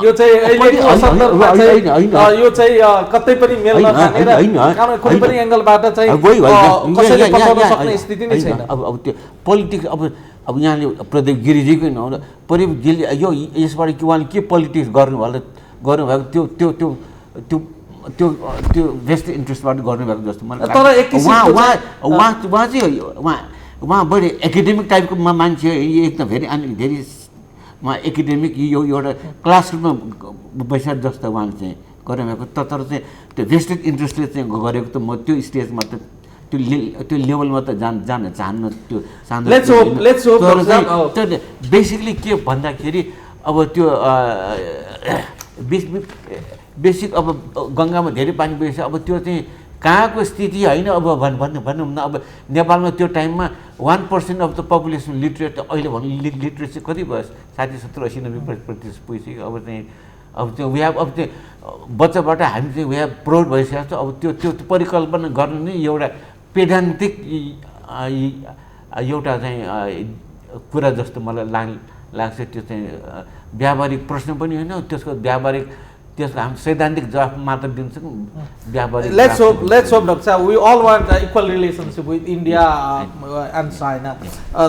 यो चाहिँ अहिलेको सन्दर्भमा चाहिँ यो चाहिँ कतै पनि मेल नखाने र कुनै पनि एङ्गलबाट चाहिँ कसैले पचाउन सक्ने स्थिति नै छैन। अब त्यो पोलिटिक्स अब यहाँले प्रदीप गिरिजीको नहुँदा प्रदीप गिरीले यो यसबाट के उहाँले के पोलिटिक्स गर्नुभएको त्यो बेस्ट इन्ट्रेस्टबाट गर्नुभएको जस्तो मलाई लाग्छ। उहाँ बढी एकाडेमिक टाइपको मान्छे, एकदम धेरै उहाँ एकाडेमिक यो एउटा क्लासरुममा बैसार जस्तो उहाँले चाहिँ गर्नुभएको। तर चाहिँ त्यो भेस्टेड इन्ट्रेस्टले चाहिँ गरेको त म त्यो स्टेजमा त त्यो लेभलमा त जान चाहन्न। त्यो बेसिकली के भन्दाखेरि अब त्यो बेसिक अब गङ्गामा धेरै पानी बगेछ। अब त्यो चाहिँ कहाँको स्थिति होइन। अब भनौँ न अब नेपालमा त्यो टाइममा 1% अफ द पपुलेसन लिटरेट, अहिले भन्नु लिटरेसी कति भयो 60-70-80-90% पुगिसक्यो। अब चाहिँ वी हेभ अब चाहिँ बच्चाबाट हामी चाहिँ वी हेभ प्राउड भइसकेको छ। अब त्यो परिकल्पना गर्नु नै एउटा पेडान्टिक एउटा चाहिँ कुरा जस्तो मलाई लाग्छ। त्यो चाहिँ व्यावहारिक प्रश्न पनि होइन, त्यसको व्यावहारिक त्यसको हामी सैद्धान्तिक जवाफ मात्र दिन सक्छौँ। व्यावहारिक लेट्स होप डक्टर साहब, we all want equal relationship with India and China.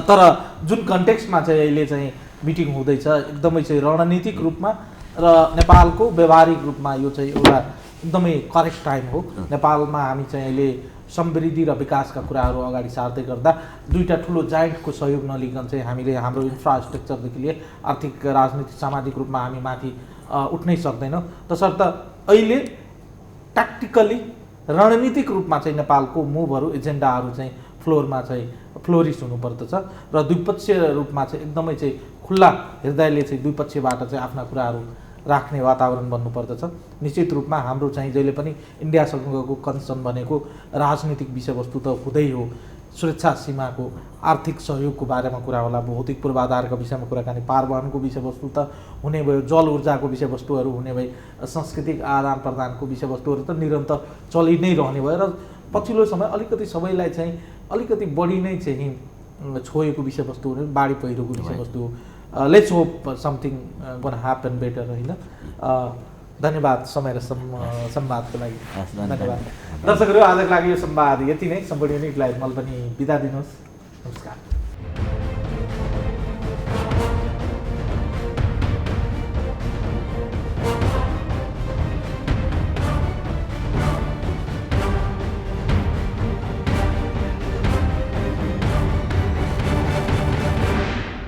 तर जुन कन्टेक्स्टमा चाहिँ अहिले चाहिँ मिटिङ हुँदैछ एकदमै चाहिँ रणनीतिक रूपमा र नेपालको व्यावहारिक रूपमा यो चाहिँ एउटा एकदमै करेक्ट टाइम हो। नेपालमा हामी चाहिँ अहिले समृद्धि र विकासका कुराहरू अगाडि सार्दै गर्दा दुईवटा ठुलो जाइन्टको सहयोग नलिकन चाहिँ हामीले हाम्रो इन्फ्रास्ट्रक्चरदेखि लिए आर्थिक राजनीतिक सामाजिक रूपमा हामी माथि उठ्नै सक्दैनौँ। तसर्थ अहिले ट्याक्टिकली रणनीतिक रूपमा चाहिँ नेपालको मुभहरू एजेन्डाहरू चाहिँ फ्लोरमा चाहिँ फ्लोरिस हुनुपर्दछ र द्विपक्षीय रूपमा चाहिँ एकदमै चाहिँ खुल्ला हृदयले चाहिँ द्विपक्षीयबाट चाहिँ आफ्ना कुराहरू राख्ने वातावरण बन्नुपर्दछ। निश्चित रूपमा हाम्रो चाहिँ जहिले पनि इन्डियासँगको कन्सर्न भनेको राजनीतिक विषयवस्तु त हुँदै हो, सुरक्षा सीमाको आर्थिक सहयोगको बारेमा कुरा होला, भौतिक पूर्वाधारका विषयमा कुराकानी, पारवहनको विषयवस्तु त हुने भयो, जल ऊर्जाको विषयवस्तुहरू हुने भए, सांस्कृतिक आदान प्रदानको विषयवस्तुहरू त निरन्तर चलि नै रहने भयो र पछिल्लो समय अलिकति सबैलाई चाहिँ अलिकति बढी नै चाहिँ छोएको विषयवस्तुहरू बाढी पहिरोको विषयवस्तु हो। Let's hope something gonna happen better होइन। धन्यवाद समय र संवादको लागि। धन्यवाद दर्शकहरू, आजको लागि यो संवाद यति नै। सम्पूर्ण युनिटलाई मैले पनि बिदा दिनुहोस्। नमस्कार।